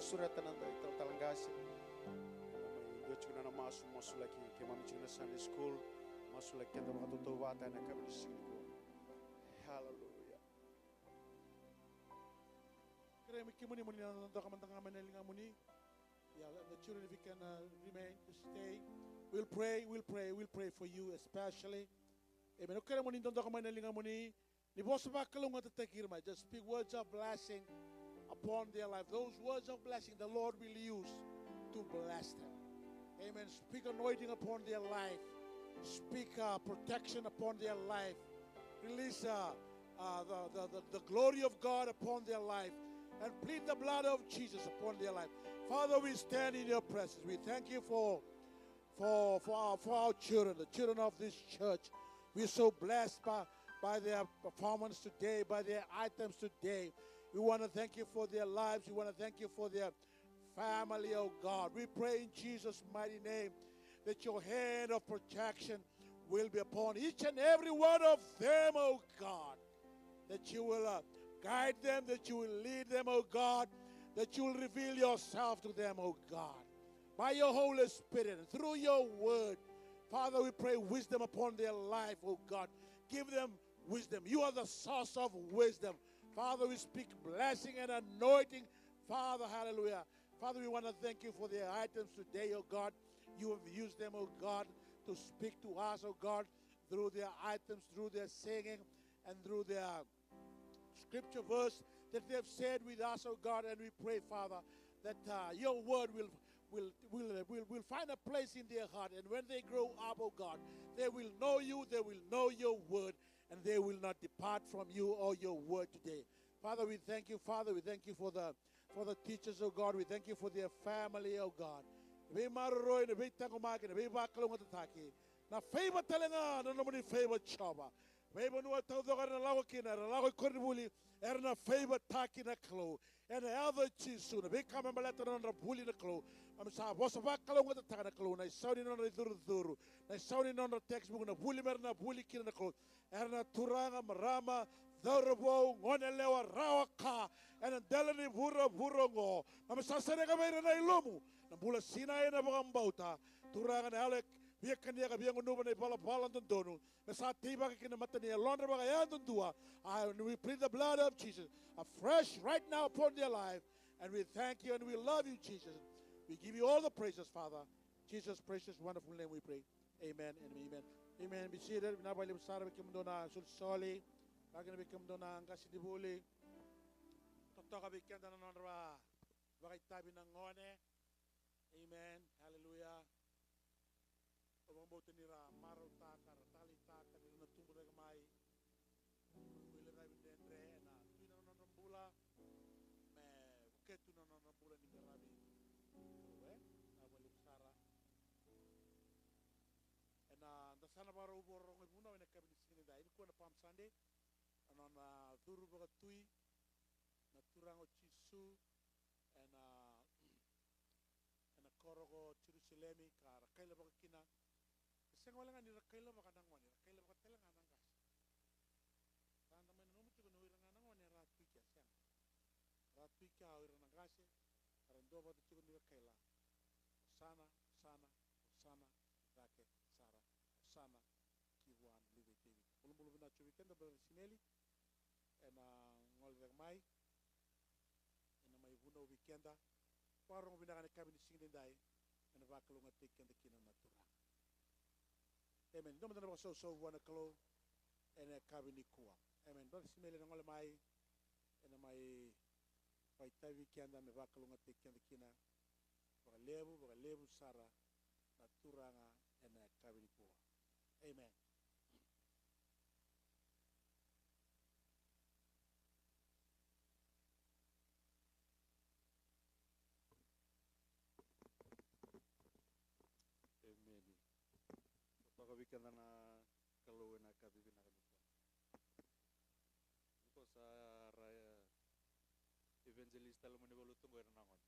suratan anda ital talangasi. Dia cuma nama masuk lagi ke mami cuma Sunday school, masuk lagi kita waktu tu wata nak kami di sini. Hallelujah. Kira muni muni na nando kamantang aman na muni. Yeah, let the children, if you can remain to stay, we'll pray for you especially. Amen. Okay, muni nando kamay na muni. Ni boss ba kalung at takirma. Just speak words of blessing upon their life. Those words of blessing the Lord will use to bless them. Amen. Speak anointing upon their life. Speak protection upon their life. Release the glory of God upon their life. And plead the blood of Jesus upon their life. Father, we stand in your presence. We thank you for our children, the children of this church. We're so blessed by their performance today, by their items today. We want to thank you for their lives. We want to thank you for their family, oh God. We pray in Jesus' mighty name that your hand of protection will be upon each and every one of them, oh God. That you will guide them, that you will lead them, oh God. That you will reveal yourself to them, oh God. By your Holy Spirit and through your word. Father, we pray wisdom upon their life, oh God. Give them wisdom. You are the source of wisdom. Father, we speak blessing and anointing. Father, hallelujah. Father, we want to thank you for their items today, oh God. You have used them, oh God, to speak to us, oh God, through their items, through their singing, and through their scripture verse that they have shared with us, oh God. And we pray, Father, that your word will find a place in their heart. And when they grow up, oh God, they will know you, they will know your word, and they will not depart from you or your word today. Father, we thank you, Father. We thank you for the teachers, oh God. We thank you for their family, oh God. Na favor talenga na naman favor chaba. Favor nuwa tawdo ka na lawa kina, na lawa koribuli, na favor taki na klo. And other chisu na bika mamalata na buli na klo. Am sa bosa ba kalong ka taka na klo na sauni na duru. Na sauni na textbook na buli na buli kina na klo. Na turanga marama Dorbo ngonelewa rawa ka and delani buro ngo. Am sa sere ka bayra na ilumu. Na bula sinay na bangambauta. Turanga na alek biya kanya ka biya ngunuba na ipala donu. Na sa tiba ka kinamata niya londra ba kaya dundua. And we plead the blood of Jesus afresh right now upon their life. And we thank you and we love you, Jesus. We give you all the praises, Father. Jesus' precious, wonderful name we pray. Amen and amen. Amen. Be seated. Binabalim sara bikim dona sulsoli. Bagay bikim dona ang kasidibuli. Totoka bikim dona nonra. Bakit tabi ng ngone. Amen. Hallelujah. Pabamboto nira maro takar tali takar na tumbo na gamay. Wila na bindendre na tuina na nambula. Me ketu na nambula ni garabi. Nabalim sara. Da sana bara ubor ng ibuna na kabin sini dai ko na Palm Sunday anon turu baga tui na turango chisu and korogo Jerusalemi kar kaila baga kina seng wala nga ni kaila baga nangwan ni kaila baga telang anang gas tanda man no mutu no irang anangwan ni ratui kya sen ratui kya irang nangase arando ba tu ni kaila sana dake sana kiwan live TV. Bulu na weekend da sineli ngol ver mai may buno weekenda parang binaka kabin singin dai and vakalo nga tikken de kinan natura. Amen. Dom na so wana kalo and kabin ni kuwa. Amen. Ba sineli ngol mai and may paita weekenda me vakalo nga tikken de kinan baga lebu sara natura nga and kabin ni kuwa. Amen. Amen. Toka weekend na kaluwe na kabibi na kanito. Ito sa raya evangelista lo muni balu tunggu nangon.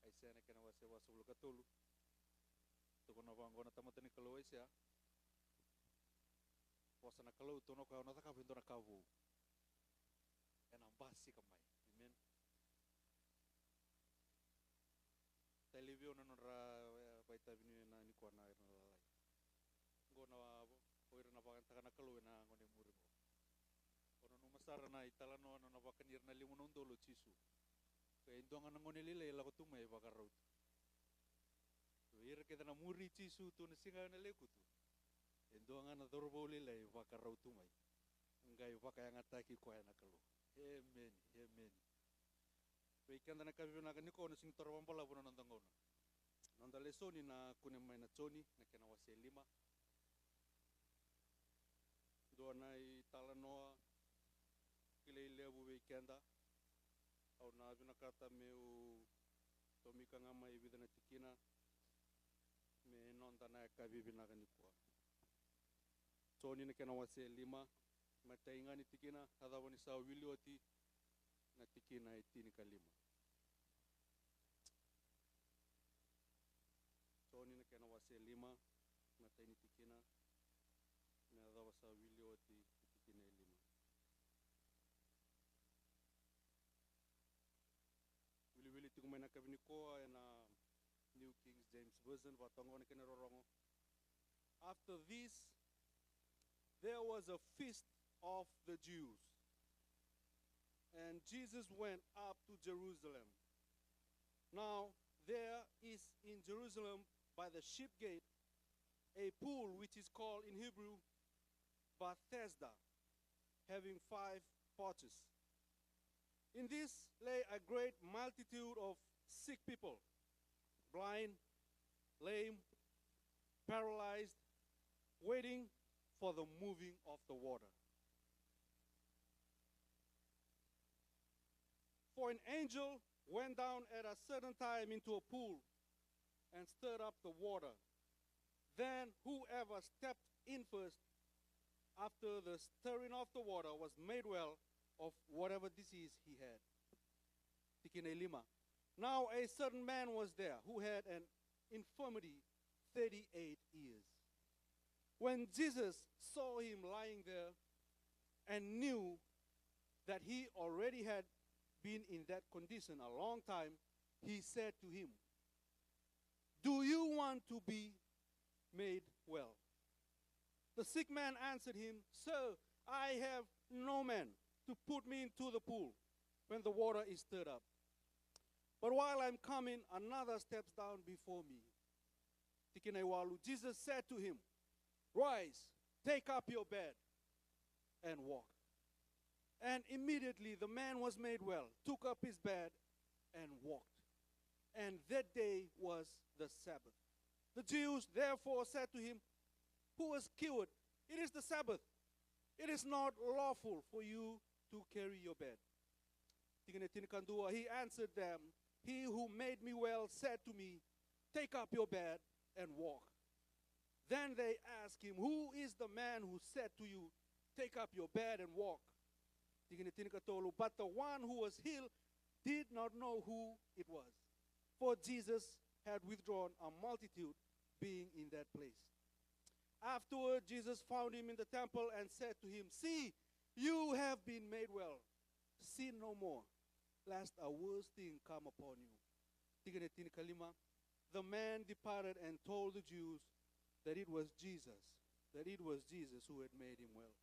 Ay siya na kinawasi wasu katulu. Tuko na bang na tamata ni kaluwe siya. Wasa na kaluwe tuno ka na takapin to na kavu. En ambasi kamay. Amen. televio na nora baita binu na ni kwa na lalai. Go na oira na bakan takana kalu na ngone muri mo. Ono no masara na itala no na bakanir na limunon dolo chisu. Kaya indongan na ngone lile la kutumay bakarau. Ira kita na muri chisu tu na singa na leku tu. Indongan na dorbo lile bakarau tumay. Ngai bakayang ataki kwa na kalu. Amen. Amen. Weekend na kabi na kaniko na sing torwang pala puno nang tangona. Nanda lesoni na kunin may na choni na kinawasi 5. Doon ay talanoa kilele bu weekenda. Au na binakata meu tomika nga may vida na tikina. Me nonda na kabi binakaniko. Choni na kinawasi 5. Matainga ni tikina hadawa ni sa wilioti na tikina itini kalima. Choni na kena wase 5 matai ni tikina na hadawa sa wilioti tikina 5. Wili tikumay na kabiniko na New King James Version watongo na kena rorongo. After this there was a feast of the Jews. And Jesus went up to Jerusalem. Now there is in Jerusalem by the sheep gate a pool which is called in Hebrew Bethesda, having 5 porches. In this lay a great multitude of sick people, blind, lame, paralyzed, waiting for the moving of the water. For an angel went down at a certain time into a pool and stirred up the water. Then whoever stepped in first after the stirring of the water was made well of whatever disease he had. Tikine 5. Now a certain man was there who had an infirmity 38 years. When Jesus saw him lying there and knew that he already had been in that condition a long time, he said to him, "Do you want to be made well?" The sick man answered him, "Sir, I have no man to put me into the pool when the water is stirred up. But while I'm coming, another steps down before me." Jesus said to him, "Rise, take up your bed, and walk." And immediately the man was made well, took up his bed, and walked. And that day was the Sabbath. The Jews therefore said to him, who was cured, "It is the Sabbath. It is not lawful for you to carry your bed." He answered them, "He who made me well said to me, 'Take up your bed and walk.'" Then they asked him, "Who is the man who said to you, 'Take up your bed and walk'?" But the one who was healed did not know who it was, for Jesus had withdrawn a multitude being in that place. Afterward, Jesus found him in the temple and said to him, "See, you have been made well. Sin no more, lest a worse thing come upon you." The man departed and told the Jews that it was Jesus who had made him well.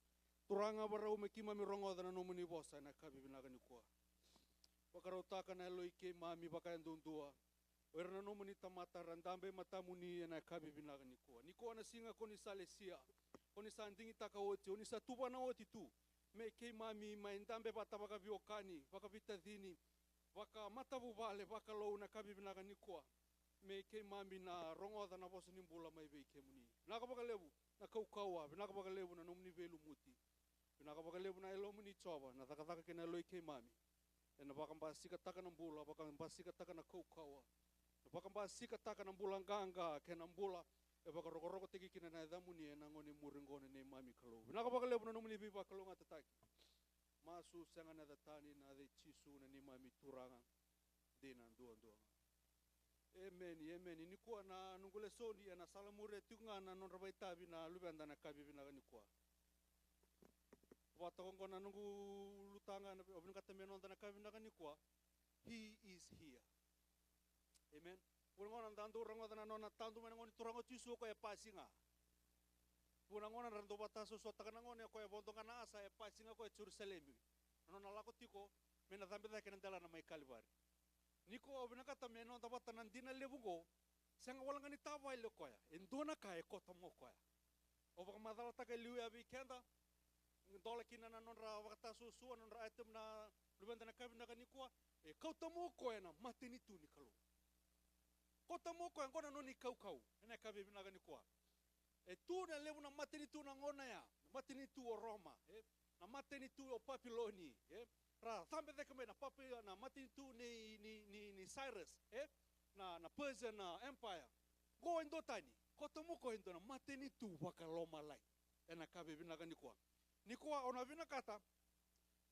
Turanga barau mekima mirongo dana nomuni bosa na kabibinaga ni kwa. Bakarotaka na eloi ke mami bakayan dundua. Werna nomuni tamata randambe matamuni na kabibinaga ni kwa. Ni kwa na singa koni salesia. Koni sandingi takaoti, oni sa tuba na oti tu. Me ke mami maindambe bata baka biokani, baka bitadini, baka matabubale, baka lou na kabibinaga ni kwa. Me ke mami na rongo dana bosa nimbula mai be ke muni. Naka baka lebu na kaukawa, naka baka lebu na nomuni velu muti. Nakapagalebu na elo muni choba na takataka kena loi ke mami na bakambasi kataka ng bula bakambasi kataka na kaukawa na bakambasi kataka ng bulang ganga kena bula e bakaroko tegi kina na damuni na ngoni muringone ne mami kalu nakapagalebu na numuni biba kalu nga tataki masu sanga na datani na de chisu na ni mami turanga dinan duan. Amen, amen. Ini kuwa na nungule soni na salamure tiunga na non rabaitabi na lubanda na kabibina ni kuwa. Watakongko na nungu lutanga na obin kata menon na kabibina ni kuwa. He is here. Amen. Punangon tandu rango na nona tandu menangon turango chisu ko e pasinga. Punangon rando bataso so takanangon ko e bondonga na asa e pasinga ko e Jerusalem. Nona lako tiko mena tambe da kenandala na mai Kalvari. Niko obinaka tameno tabata nandina lebugo sanga walanga ni tawa ile koya. Endona ka e kota mo koya. Over madala taka liu abi kenda dola kina na nonra wakataso suwa nonra item na lubenda na kabina kanikua e kota mo koya na mateni tu ni kalu. Kota mo koya ngona noni kau ena kabina kanikua. E tu na lebu na mateni tu na ngona ya, mateni tu o Roma, na mateni tu o Papiloni, ra thambe deka me na papi na mateni tu ni Cyrus, na Persian Empire. Go endo tani, kota mo koya endo na mateni tu wakaloma lai, ena kabina kanikua. Nikua ona vina kata,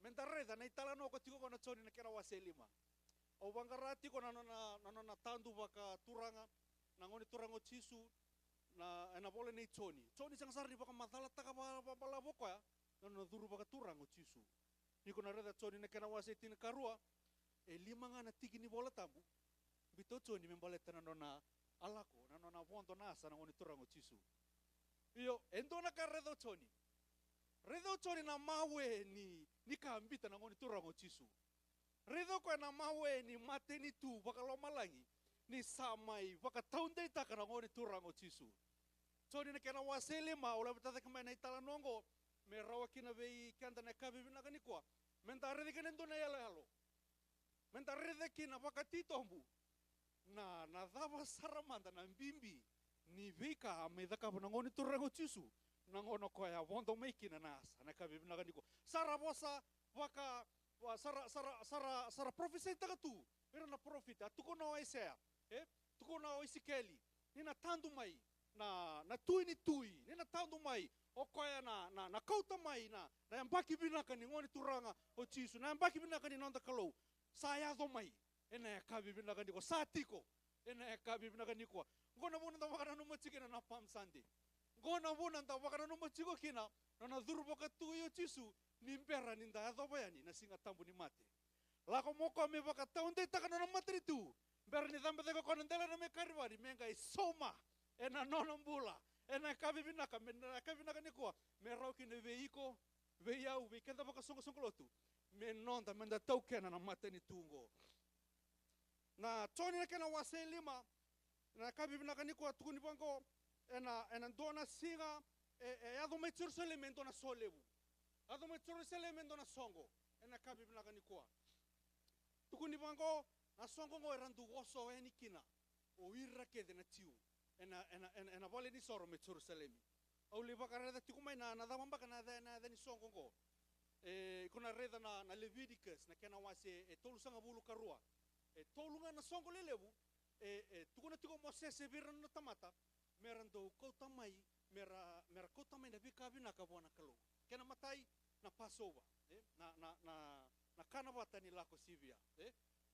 mentareda na itala no ko tiko ko na tsoni na kera waselima. O bangarati ko na tandu baka turanga, na ngoni turango chisu, na ena bole nei tsoni. Tsoni sang sarni baka matala taka bala boko ya, na duru baka turango chisu. Niko na reda tsoni na kera wasetina karua, e lima nga na tiki ni bola tambu, bito tsoni membaleta na nona alako, na nona vondo nasa na ngoni turango chisu. Iyo, endo na karredo tsoni. Redo tsoni na mawe ni kambita na ngoni turango chisu. Redo ko na mawe ni mateni tu baka lomalangi ni samai baka taunde taka na ngoni turango chisu. Tsoni na kena wasele ma ola betata kama na itala nongo me rawa kina vei kanda na kabi bina kanikua. Menta rede kena ndo na yala halo. Menta rede kina baka titombu. Na dava saramanda na mbimbi ni vika me daka na ngoni turango chisu. Nangono koya vondo meiki na nasa na kabi bina kaniko sara bosa waka wa sara profesi taka tu era na profita tuko na Isaiah tuko na Ezekieli nina tandu mai na tui nina tandu mai o koya na kauta mai na ambaki bina kani ngoni turanga o chisu na ambaki bina kani nonda kalau saya do mai ena kabi bina kaniko satiko ena kabi bina kaniko ngona bona da wakana no machikena na Palm Sunday. Gona bona nda wakana no machiko kina na dhurbo ka tuyo chisu nimpera ninda adobayani na singa tambu ni mate. Lako moko me baka taunde taka na matri tu. Ber ni tambe deko konandela na me karvari menga isoma ena nonombula ena kabi binaka mena kabi binaka nikua me roki ne veiko veiau vikenda baka songo lotu. Me nonda menda taukena na mate ni tungo. Na tsoni na kena waselima na kabi binaka nikua tukuni bango ena dona singa ado me Jerusalem dona solebu ado me Jerusalem dona songo ena kabi binaka nikua tukuni bango na songo ngo erandu goso eni kina o irra ke de na tiu ena vale ni soro me Jerusalem au le baka reda tikumai na dama baka na ni songo ngo kuna reda na Leviticus na kena wase tolusanga bulu karua tolunga na songo lelebu tukuna tiko Moses viran na tamata merando kota mai mera kota mai na vika bina ka bona kalu kena matai na Passover na kana bata ni lako sivia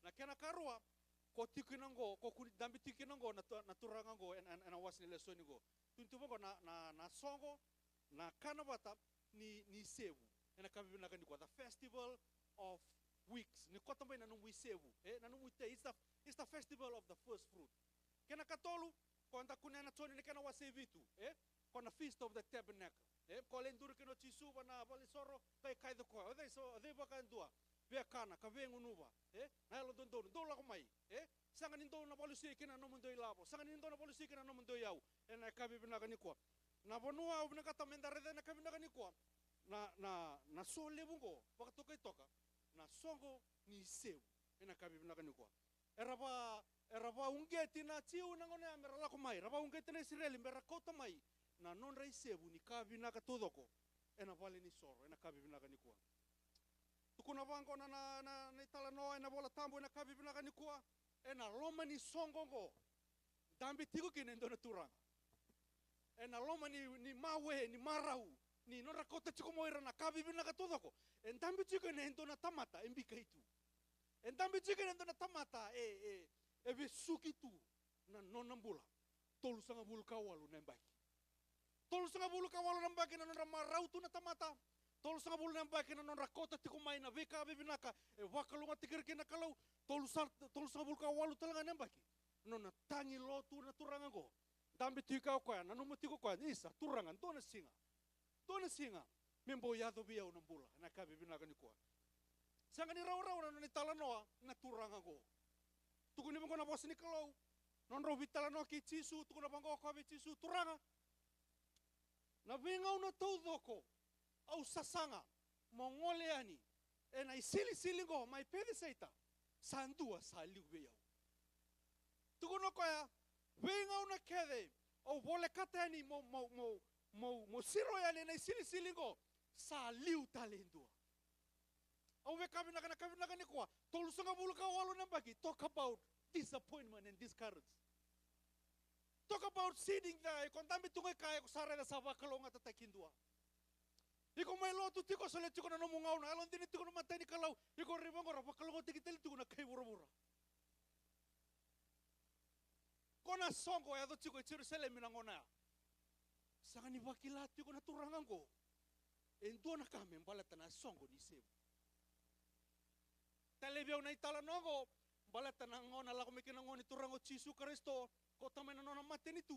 na kena karua ko tikinango ko dambi tikinango na turangango na wasni lesoni go tuntubo na songo na kana bata ni sevu ena kabina ka ni ko the festival of weeks ni kota mai na no sevu na no muite it's the festival of the first fruit kena katolu konda kunena tsoni ne kana wasevitu kona feast of the tabernacle ko lendur keno chisu bana balisoro kai do ko de baka ndua ve kana ka vengu nuva na lo do la ko mai sanga nindo na polisi kena no mundo ilabo sanga nindo na polisi kena no mundo yau ena ka bibina ka nikwa na bonua ubna ka tamenda rede na ka bibina ka nikwa na so lebungo baka toka na songo ni seu ena ka bibina ka nikwa eraba ungeti na tiu na ngone amera la ko mai raba ungeti na Israel mbera kota mai na non reisebu ni kabina ka todoko ena vale ni soro ena kabina ka nikua tukuna bango na itala no ena bola tambo ena kabina ka nikua ena loma ni songongo dambi tigo kine ndo na turanga ena loma ni mawe ni marau ni no rakota chiko moira na kabina ka todoko en dambi chiko ne ndo na tamata embika itu en dambi chiko ne ndo na tamata ebe sukitu na nonambula tolu sanga bulu kawalu nembaki tolu sanga bulu kawalu nembaki na marau tu na tamata tolu sanga bulu nembaki na rakota tiku mai na veka bibinaka wakalunga tikirki na kalau tolu sanga bulu kawalu talanga nembaki no na tangi lo tu na turangan ko. Dambe tu ka ko na no mutiko ko isa turangan dona singa. Dona singa membo ya do bia una bula na ka bibina ka ni ko. Sanga ni raw na ni talanoa na turangan ko. Tuku ni mo na bos ni kalau. Non ro vitalano ki chisu tuku na bango ko chisu turanga. Na vingau na todo au sasanga mongoleani e na isili go mai pede seita sandua saliu beiau tukono koya vingau na kede au vole katani mo siro ya na isili go saliu talendua au ve kabina kana kwa tolusunga buluka walu na bagi talk about disappointment and discouragement. Talk about sitting there kontambi tungai kaya ko sare na sava kalonga tatakindua. Iko mai lo tu tiko sole tiko na no ngau na alon dini tiko na matani kalau iko ribongo ra kalongo tikitel tiko na kai bura. Kona songo ya do tiko Jerusalem na ngona. Sangani bakila tiko na turangango. Endo na kame balata na songo ni sebu. Talebia na itala nogo balata na ngona la ko mikina ngoni turango Jesu Kristo. Ko tamena nona mateni tu.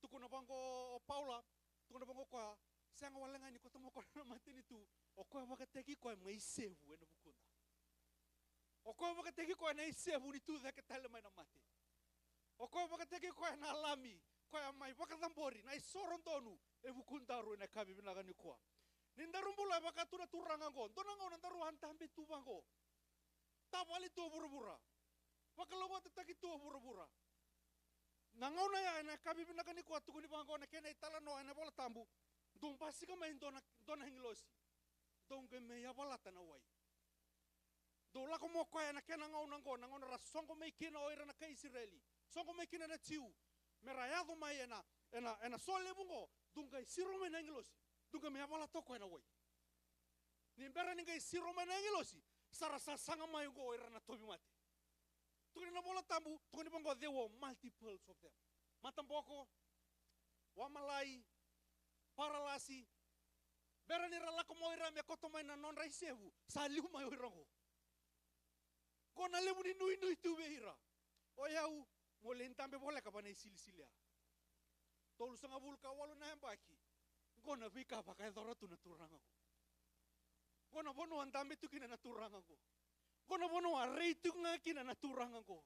Tuko na bango Paula, tuko na bango kwa sanga walenga ni ko tamo ko na mateni tu. O ko wakateki ko mai sevu eno bukunda. O ko wakateki ko na sevu ni tu da ke tale mai na mate. O ko wakateki ko na lami, ko mai wakatambori na sorondonu e bukunda ro na kabi binaga ni ko. Nindarumbula wakatuna turanga ngo, dona ngo nandaru hantambe tu bango. Tabali tu burubura. Wakalongo tataki tu burubura. Nangauna ya na kabi binaga ni ko tukuni bango na kena itala no na bola tambu. Dong pasti ka main dona hingilosi. Dong ke me ya bola tana wai. Do la ko mo ko ya na kena ngauna ngo na ngona rasongo me kina oira na kai Israeli. Songo me kina na tiu. Merayado mai ena sole bungo dunga siro me na hingilosi. Dunga me ya bola toko na wai. Nimbera ninga siro me na hingilosi. Sarasa sanga mai ngo oira na tobi mate. Tukuni na bola tambu, tukuni bango there were multiples of them. Matamboko, Wamalai, Paralasi, Beranira lako moira me kotomai na non raisevu, sa liu mai oirango. Kona lebu ni nui tu beira. Oyau, mo lentambe bola ka bana silisilia. Tolu sanga bulka walu na hembaki. Kona vika pakai doratu na turango. Kona bono andambe tukina na turango. Kona bono a rei tu ngakina na turanga ko.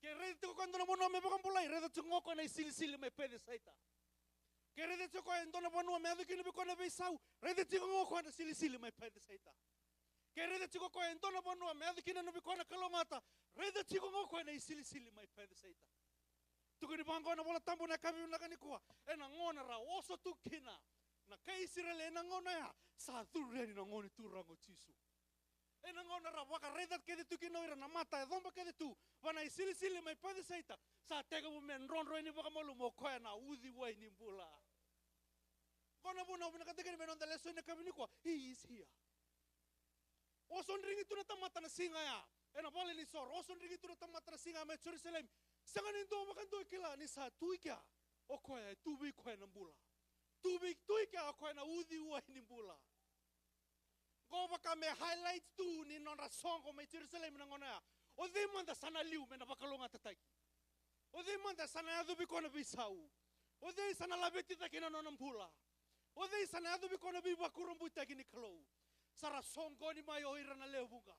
Ke rei tu kondo na bono me bakam pulai rei tu ngoko na silsili me pede saita. Ke rei tu kondo na bono me adiki ni kona be sau rei tu ngoko na silsili me pede saita. Ke rei tu kondo na bono me adiki na no kona kalongata rei tu ngoko na silsili me pede saita. Tukuni bango na bola tambu na kabi na kanikuwa ena ngona ra oso tu kina na kai Israel ena ngona ya sa tu rei na ngoni turango Jesu. Ena ngona ra waka redat ke tu kino ira na mata domba ke tu wana isili mai pede saita sa tega mo men ron ni baka molu mo ko na udi wai ni bula kona bona bona ka tega men on the lesson na kabini ko he is here o son ringi tu na tamata na singa ya ena bole ni sor o son ringi tu na tamata na singa me Jerusalem sanga ni do baka do kila ni sa tuika o ko ya tu bi ko na bula tu bi tuika ko na udi wai ni bula go baka me highlights tu ni nona songo me Jerusalem na ngona o de manda sana liu me na bakalonga tataki o de manda sana adu bikona bisau o de sana labeti takina nona mpula o de sana adu bikona bi bakurumbu takini kalo sara songo ni mai oira na lebuga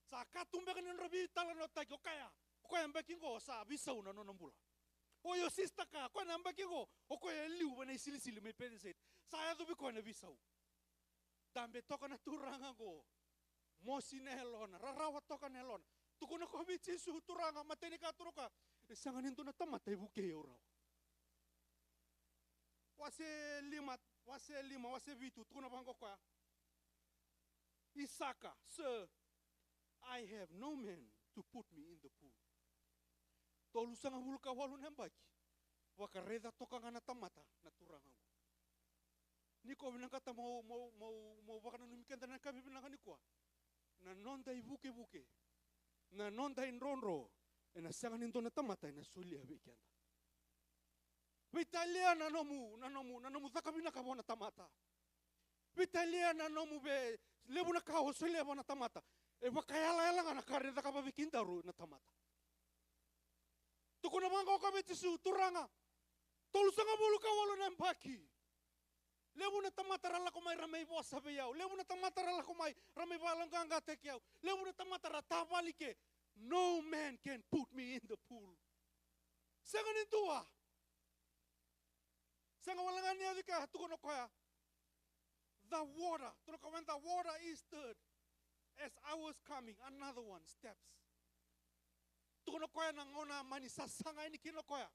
sa katumbe kan robi tala no taki okaya ko yamba kingo sa bisau na nona mpula o yo sista ka ko namba kingo o ko liu bana silisili me pedeset sa adu bikona bisau dambe toka na turanga go mosi nelona rarawa toka nelona tukuna ko bichi su turanga mateni ka turuka sanganin tu na tamata ibuke ora wase lima wase vitu tukuna bango kwa Isaka sir I have no man to put me in the pool tolu sanga bulka walu nembaki wakareda toka ngana tamata na turanga go niko binangkata mau bakana numikenda na kabi binanga nikwa na nonda ibuke na nonda inronro ena sanga nindo na tamata ena solia bekenda Vitalia na nomu zakabina kabona tamata Vitalia na nomu be lebu na kaho solia bona tamata e wakayala ngana kare zakaba bikinda ru na tamata Tukuna manga ka betisu turanga. Tolu sanga bulu ka walu nembaki. Lewu na tamatara la komai ramai bosa beyau. Lewu na tamatara la komai ramai balanganga tekiau. Lewu na tamatara tabalike. No man can put me in the pool. Sanga ni tua. Sanga walangani adika tukuna koya. The water. Tukuna when the water is stirred. As I was coming, another one steps. Tukuna koya nangona mani sasanga ini kino koya.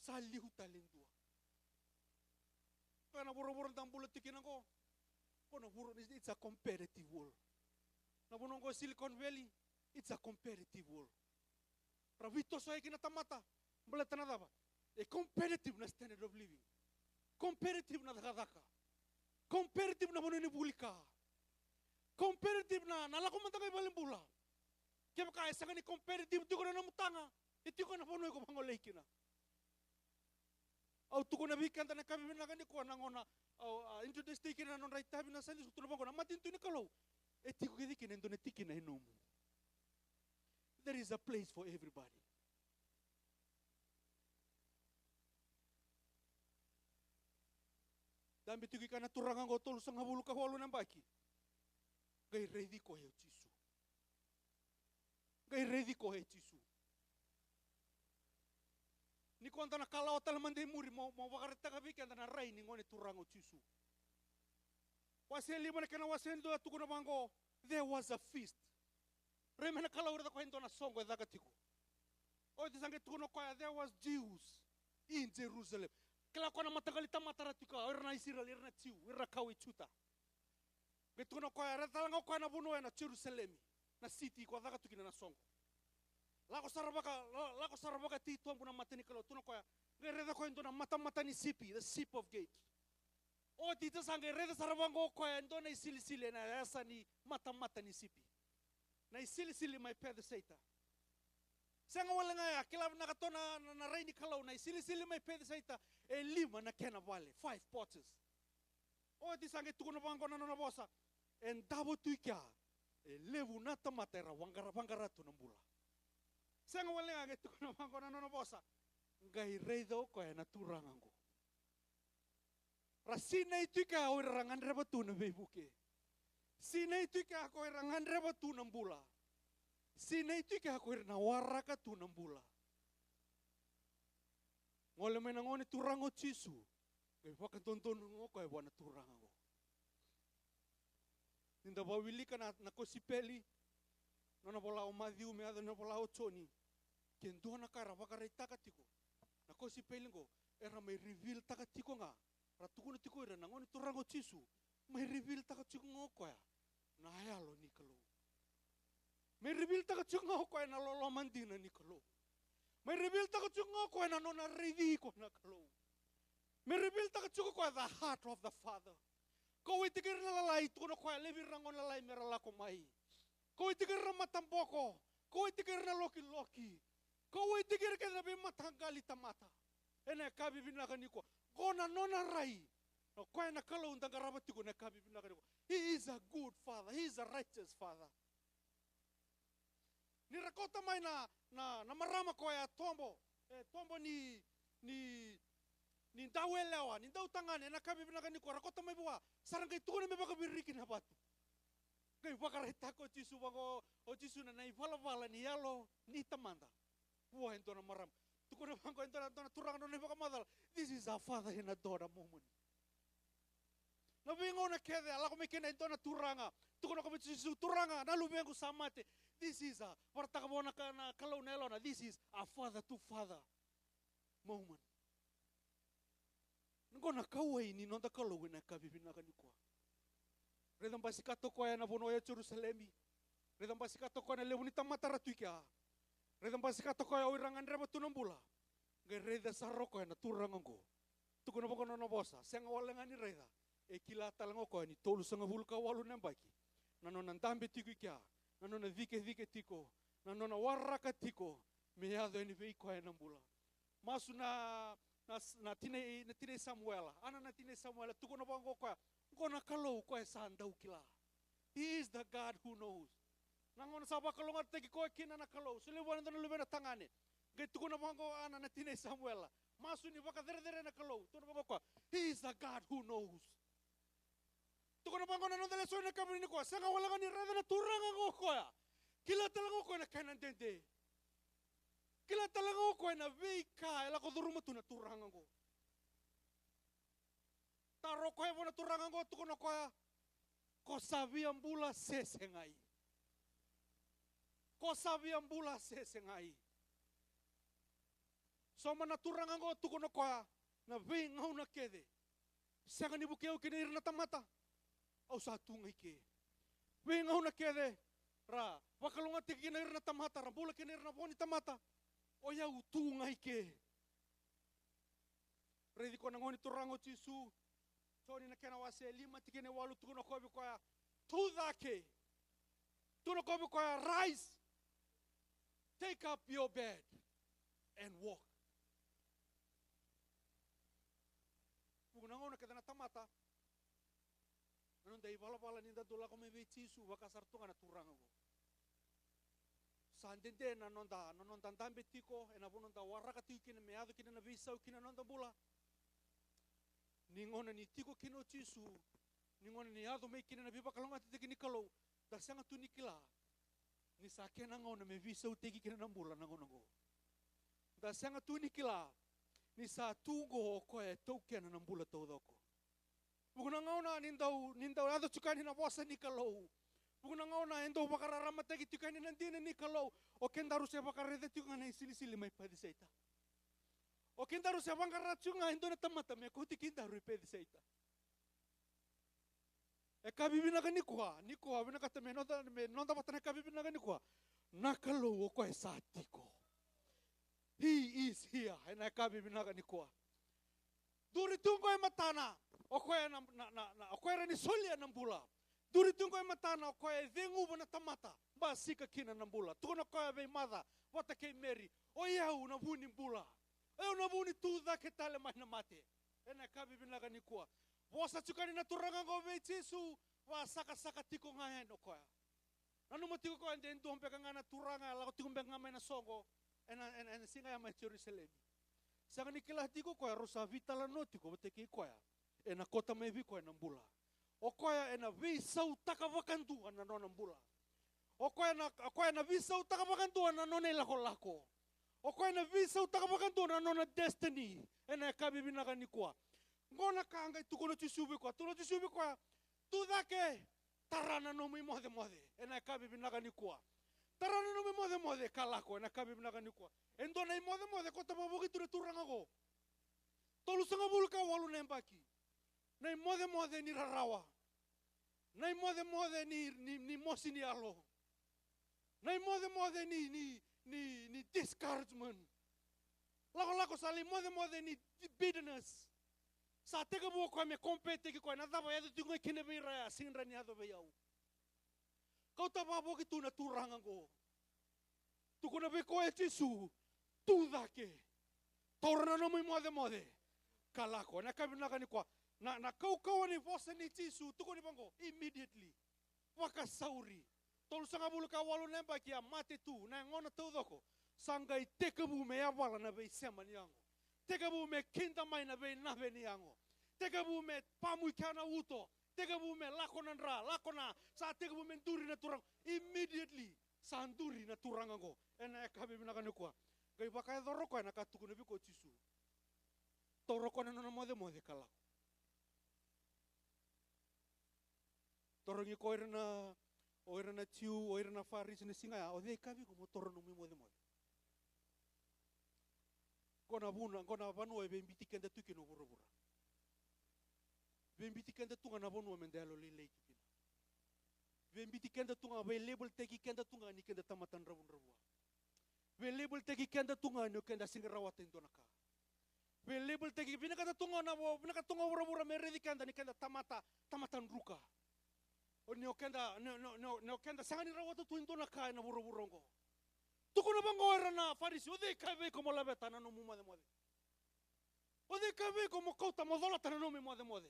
Sa lihuta lindua. Kana buru-buru tambula tikinan ko. Kono buru, it's a competitive world. Na bunong ko Silicon Valley, it's a competitive world. Ravito sa kinatamata, balata na dapat. A competitive na standard of living. Competitive na dakadaka. Competitive na manunibulika. Competitive na nalakumanta kay balimbula. Kaya kaya sa kani competitive, di ko na namutanga. Iti ko na punoy ko pangolay kina. Au tuko na bikan na kami na gani ko nangona au introduce tikin na non right tabi na sali sutu ko na matin tu ni kalau eti ko dikin endo na tikin na inom. There is a place for everybody. Dan bitu ka na turangan ko tol sang habulu ka holo ng baki. Gay ready ko he Jisu. Gay ready ko he Jisu. Ni ko anta na kalao talamande muri mo wakarita ka biki anta na rai ni ngone turango Jisu. Waseli mana kana wasendo atu kuna bango there was a feast. Reme na kalao rita ko hento na songo daga tiko. O tisange tukuno ko there was Jews in Jerusalem. Kala ko na matagalita matara tika erna Israel erna tiu erna kawi chuta. Betuno ko rita lango ko na buno na Jerusalem na city ko daga tukina na songo. Lako sarabaka tito ang punang matani kalau tuno koya ngereda ko endo na mata ni sipi the sip of gate. O tito sang ngereda sarabango koya endo na isilisili na asa ni mata ni sipi. Na isilisili may pede seita. Sanga wala nga kila nakatona na ray ni kalau na isilisili may pede seita e lima na kena vale 5 pots. O tito sang tukuno bango na bosa en dabo tuika e levu na tamatera wangara tu nambula. Sanga wala nga gitu na mangko na bosa. Ngai reido ko na turangan ko. Rasina itu ka o rangan rebatu na bebuke. Sina itu ka ko rangan rebatu na bula. Sina itu ka ko na waraka tu na bula. Ngole menangone turango Jisu. Ngai pakan tonton ko e bona turangan ko. Ninda bawili kana na kosipeli. Nona bola o Matthew me ada no bola o Tony. Ken do na kara bakara takatiko. Na ko si pelingo era may reveal takatiko nga. Ratuko na tiko era nangoni turango Jisu. May reveal takatiko ngo ko ya. Na hayalo ni kalo. May reveal takatiko ngo ko na lolo mandina ni kalo. May reveal takatiko ngo ko na nona ready ko na kalo. May reveal takatiko ko the heart of the Father. Ko itigir na lalay tuko na ko lebi rangon lalay merala ko mai. Ko itigir na matamboko. Ko itigir na loki-loki. Ko itigir ka na matanggali tamata. Ene kabi binakani ko. Ko na nona rai. No ko na kalo undang karabati ko na kabi binakani ko. He is a good father. He is a righteous father. Ni rakota mai na marama ko ya tombo. Tombo ni ndawelewa, ni ndawtangane na kabi binakani ko rakota mai buwa. Sarang kay tuko na may baka birikin habatu. Kay bakarita ko Jisu bago o Jisu na naivala ni yalo ni tamanda. Buah ento na maram. Tuko na bangko ento na turang na bakamadal. This is our Father in a daughter moment. Nabingo na kede ala ko may kena ento na turanga. Tuko na kami Jisu turanga na lubeng ko samate. This is a parta ka bona na kalau nelo na this is a father to father moment. Ngo na kawai ni nonta kalau na kabibina kaniko. Redang pasikato ko na bono ya Jerusalemi. Redang pasikato ko na lewunita matara tuika. Redang pasikato ko ya irangan reba tunambula. Ngai reda saroko na turangan ko. Tuko na bono na bosa. Senga walangan ni reda. E kila talango ko ni tolu sanga bulka walu nambaki. Nano nandambe tiko kia. Nano na vike tiko. Nano na waraka tiko. Meado ni vei ko na mbula. Masu na tine Samuela. Ana na tine Samuela. Tuko na bongo ko. Kona kalau ko sandau kila. He is the God who knows. Nangon saba kalongat tegi ko kina na kalau. Suliwan na lubena tangane. Gai tukuna bango ana na tine Samuela. Masu ni waka dere na kalau. Tukuna bango kwa. He is a God who knows. Tukuna bango na nondale soy na kabini ni kwa. Sanga wala ka ni rada na turanga ko kwa. Kila talaga ko na kainan dende. Kila talaga ko na vika. Ela ko duruma tu na turanga ko. Taro ko na turanga ko tukuna kwa. Ko sabiam bula sesengai. Ko sabiam bula sesengai. So manaturanga ngo tukono kwa na ving ngau na kede. Sanga ni bukeo kini irna tamata. Au sa tungai ke. Ving ngau na kede ra wakalunga tiki na irna tamata ra bula kini irna boni tamata. O ya utungai ke. Redi ko na ngoni turango chisu. Toni na kena wase lima tiki ne walu tukono kwa kwa tudake. Tuno kwa kwa rise. Take up your bed and walk. Nangona kada na tamata nanon dai bala ninda dola ko me chisu waka sartunga na turanga go sandende nanon tambe tiko ena bonon da waraka tikine meado kine na visau kine non da bula ningona ni tiko kino chisu ningona ni ado me kine na biba kalonga tiki nikalo da sanga tu nikila ni sakena ngona me visau tiki kine na bula nangona go da sanga tu nikila ni sa tugo ko e token na mbula todoko. Buguna ngauna nindau ado tukani na bosa ni kalau. Buguna ngauna endo bakararama tagi tukani na dine ni kalau. O kendaru se bakarede tukani sili mai pediseita. O kendaru se bangarachunga endo na tamata me ko tikindaru pediseita. E kabibina ka nikwa bina ka me nonda batana kabibina ka nikwa. Nakalo o ko e satiko. He is here. And I can't be nikoa. Duri tungo e matana. Okoe na okoe ni solia nambula. Duri tungo e matana okoe vengu na tamata. Ba sika kina nambula. Tukono koe ve mother. Wata ke Mary. O yau na vuni mbula. E na vuni tu da ke tale mai na mate. And I can't be nikoa. Vosa tukani na turanga go ve Jesu. Wa saka tiko ngahe no koe. Nanu mo tiko koe nden tu hompe ngana turanga la tiko benga mai na songo. En singa ya mai Jerusalem. Sanga ni kila tiko koe rosa vitala notiko beteke koe. Ena kota mai vi koe nambula. O koe ena vi sau taka wakantu ana no nambula. O koe na vi sau taka wakantu ana no ne lako. O koe na vi sau taka wakantu ana no na destiny. Ena kabi binaka ni koa. Ngona kanga tuko no tisubi koa. Tuno tisubi koa. Tu dake tarana no mi mode. Ena kabi binaka ni koa. Tarana no me mode kalako na kabi binaka ni kwa. Endo na mode ko tababogi tu turanga go. Tolu sanga bulka walu nembaki. Na mode ni rarawa. Na mode ni mosi ni alo. Na mode ni discouragement. Lako sali mode ni bitterness. Sa teka buo ko me compete ki ko na daba ya tu ngai kine bira sinra ni ado be yau. Kau tababo ki tu na turanga go. Tu kona be ko e tisu. Tu dake. Taurana no mode. Kalako na kabina ka ni kwa. Na kau ni vosa ni tisu. Tu koni bango immediately. Waka sauri. Tolu sanga bulu ka walu nemba ki mate tu na ngona tu doko. Sangai tekabu me awala na be sema ni yango. Tekabu me kinda mai na be na be ni yango. Tekabu me pamu kana uto. Tekabu me lakona sa tekabu me duri na turang immediately sanduri na turanga go ena kabe mina kana kwa gai baka doro ko na katuku ne biko chisu toro ko na no mode kala torongi ko na tiu o na faris ne singa o de kabi ko toro no mode kona banu e be mbitikenda tukino burubura Vembitikenda tunga na bonu mendelo lele kipina. Vembitikenda tunga ve label teki kenda tunga ni kenda tamatan rabun. Ve label teki kenda tunga ni kenda singrawat indonaka. Ve label teki binaka tunga na bo binaka tunga ura meredi kenda ni kenda tamatan ruka. O ni kenda sangani rawat tu indonaka na burongo. Tuko na bango era na farisi o de kabe como la betana no mumade. O de kabe como kota modola tana no mode.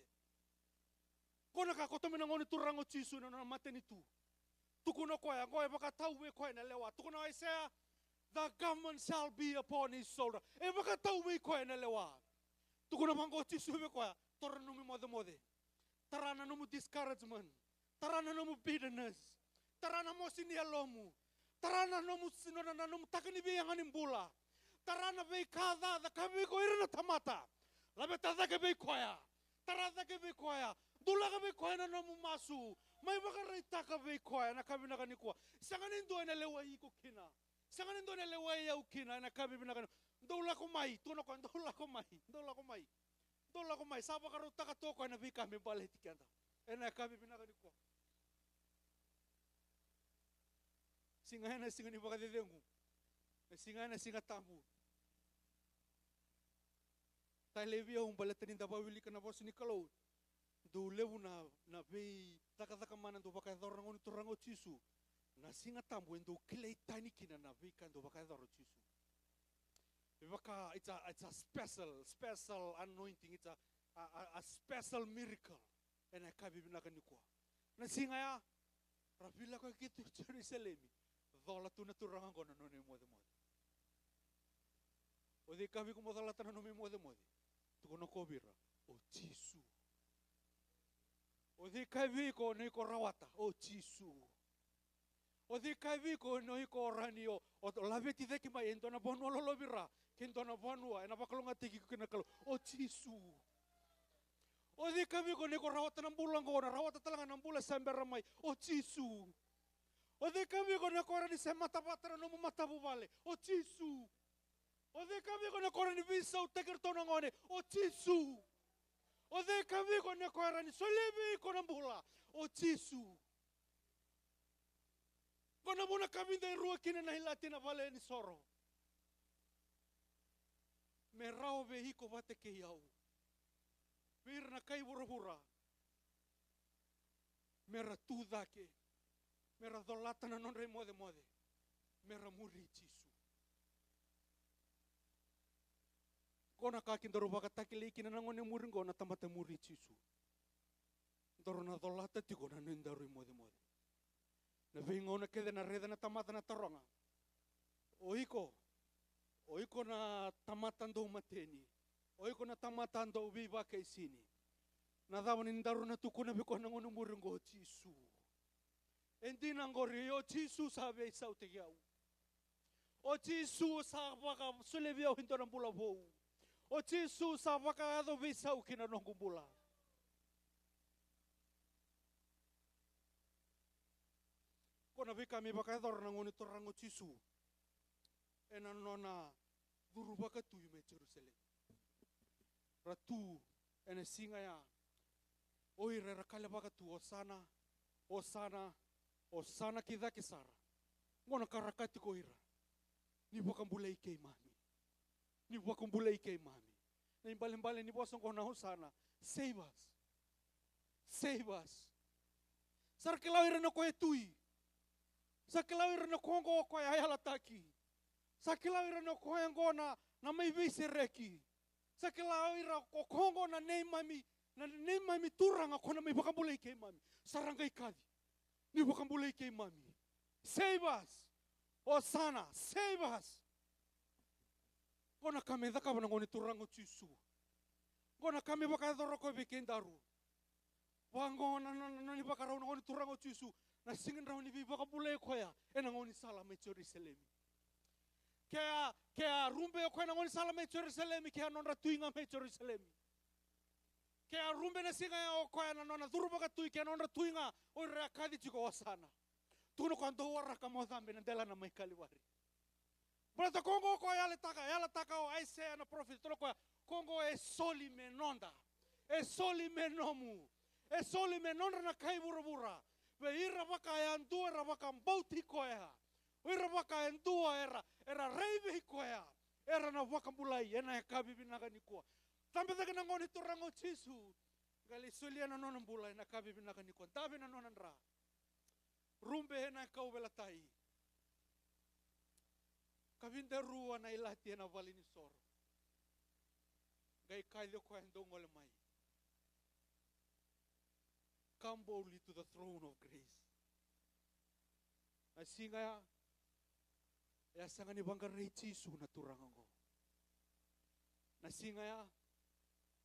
Kona ka koto mina ngoni turango chisu na mate ni tu. Tuku no koe baka tau we koe na lewa. Tuku no Isaiah The government shall be upon his shoulder. E waka tau me koe na lewa. Tukuna mango chisu me koe. Tora no me mode. Tarana no mu discouragement. Tarana no mu bitterness. Tarana mo sinialomu. Tarana no mu sinona no mu takani be yang animbula. Tarana be kada da kabe ko irna tamata. Labe tada ke be koya. Tarada ke be koya. Dula ke be koya na no mu masu. Mai baka reita ka be koya na kabe na kanikuwa. Sanganin do na lewa iko kina. Sanganin do na lewa ya ukina na kabe na kanikuwa. Dula ko mai, tuno ko dula ko mai. Dula ko mai. Dula ko mai. Saba ka ruta ka to ko na bika me bale tikanda. Ena kabe na kanikuwa. Singa na singa ni baka dedengu. Singa na singa tambu. Tailevia balatanin da bawili kana bos ni kalau. Do lewu na vei taka mana do baka dor ngoni turango chisu. Na singa tambu endo klei tiny kina na vei kan do baka dor chisu. Baka it's a special anointing. It's a special miracle. And I kabi binaka nikwa. Na singa ya rafila ko kitu Jerusalem. Dola tu na turango na no ni mode. Odi kabi ko modala tan no mi mode. Tukono kobira o chisu. Odi kabi ko no ko rawata o chisu. Odi kabi ko no ko ranio o labeti de ki mai entona bono lo bira kentona bonua ena bakalonga tiki ko na kalo o chisu. Odi kabi ko no ko rawata na bulang ko na rawata talanga na bula sambera mai o chisu. Odi kabi ko no ko rani se mata batara no mata buvale o chisu. Ode kami ko na korani visa o teker tona ngone o chisu. Ode kami ko na korani solebi ko na bula o chisu. Kona muna kami dai rua kina na hilati na vale ni soro. Merao vehiko vate ke iau. Vir na kai burahura. Mera tu dake. Mera dolata na non re mode. Mera muri chisu. Kona kakin doro baka takili kina na ngone muring kona tamata muri chisu. Doro na dolata ti kona nendaru mode. Na vingo na kede na reda na tamata na taronga. Oiko na tamata ndo mateni. Oiko na tamata ndo viva kay sini. Na dawa nendaru na tukuna biko na ngone muring ko chisu. Endi nangori o chisu sabe saute yau. O chisu sa baka sulevia hinto na bula bou. O chisu sa baka ado visa ukina nongo bula. Kona vika mi baka ado rango nito rango chisu. Ena nona duru baka tu yume Jerusalem. Ratu ene singa ya. Oi re rakale baka tu osana kidha kisara. Ngona karakati ko ira. Ni baka mbula ikei mami. Ni wakumbula ike mami. Na imbale ni bosong ko na husana. Save us. Sarkilaw ira na ko etui. Sarkilaw ira na ko ngo ko ayala taki. Sarkilaw ira na ko ngo na may vise reki. Sarkilaw ira ko kongo na nei mami turang ako na may bakambula ike mami. Sarangay kadi. Ni bakambula ike mami. Save us. Osana, save us. Kona kami daka bana ngoni turango chisu. Kona kami baka doro ko bikindaru. Wango na ni baka raw ngoni turango chisu. Na singin raw ni baka bule ko ya. Ena ngoni sala me Jerusalem. Kaya rumbe ko na ngoni sala me Jerusalem kaya non ratuinga me Jerusalem. Kaya rumbe na singa o ko na nona duru baka tui kaya non ratuinga o rakadi chiko wasana. Tuno kando waraka mo zambe na dela na mai kaliwari. Brother Kongo ko yale taka o Isaiah na prophet tolo ko Kongo e soli menonda. E soli menomu. E soli menonda na kai burabura. Ve ira baka andua ra baka mbauti ko ya. Ira baka andua era reive ko ya. Era na baka bulai ena ka bibinaga ni ko. Tambe daga na ngoni turango chisu. Gali solia na nonon bulai na ka bibinaga ni ko. Tabe na nonan ra. Rumbe na kau belatai. Kavinda rua na ilati na valini soro. Gai kailo ko endongol mai. Come boldly to the throne of grace. Asinga Ya sanga ni bangga rei Jisu na turangango. Na singa ya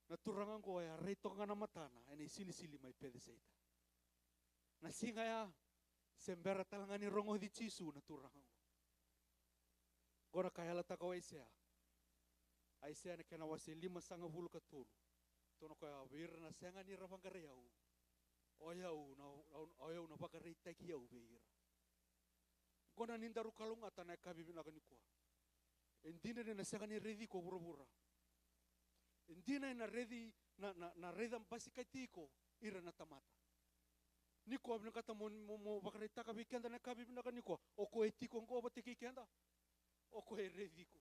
na turangango ya rei tonga na matana ene sili-sili mai pede seita. Na singa ya sembera talangani rongo di Jisu na turangango. Gora kaya lata ka Aisea. Aisea ne kena wase 5 ka tulu. Tono kaya wir na sanga ni rabangga rei au. Oyau na baka rei taki au beira. Gona nindaru kalunga tanai kabibina kanikua. Endina na sanga ni redi ko bura-bura. Endina na redi na redam basikaitiko ira na tamata. Niko abna kata mo baka rei taka bikenda na kabibina kanikua. Oko etiko ngo batiki kenda. Oko e rediko.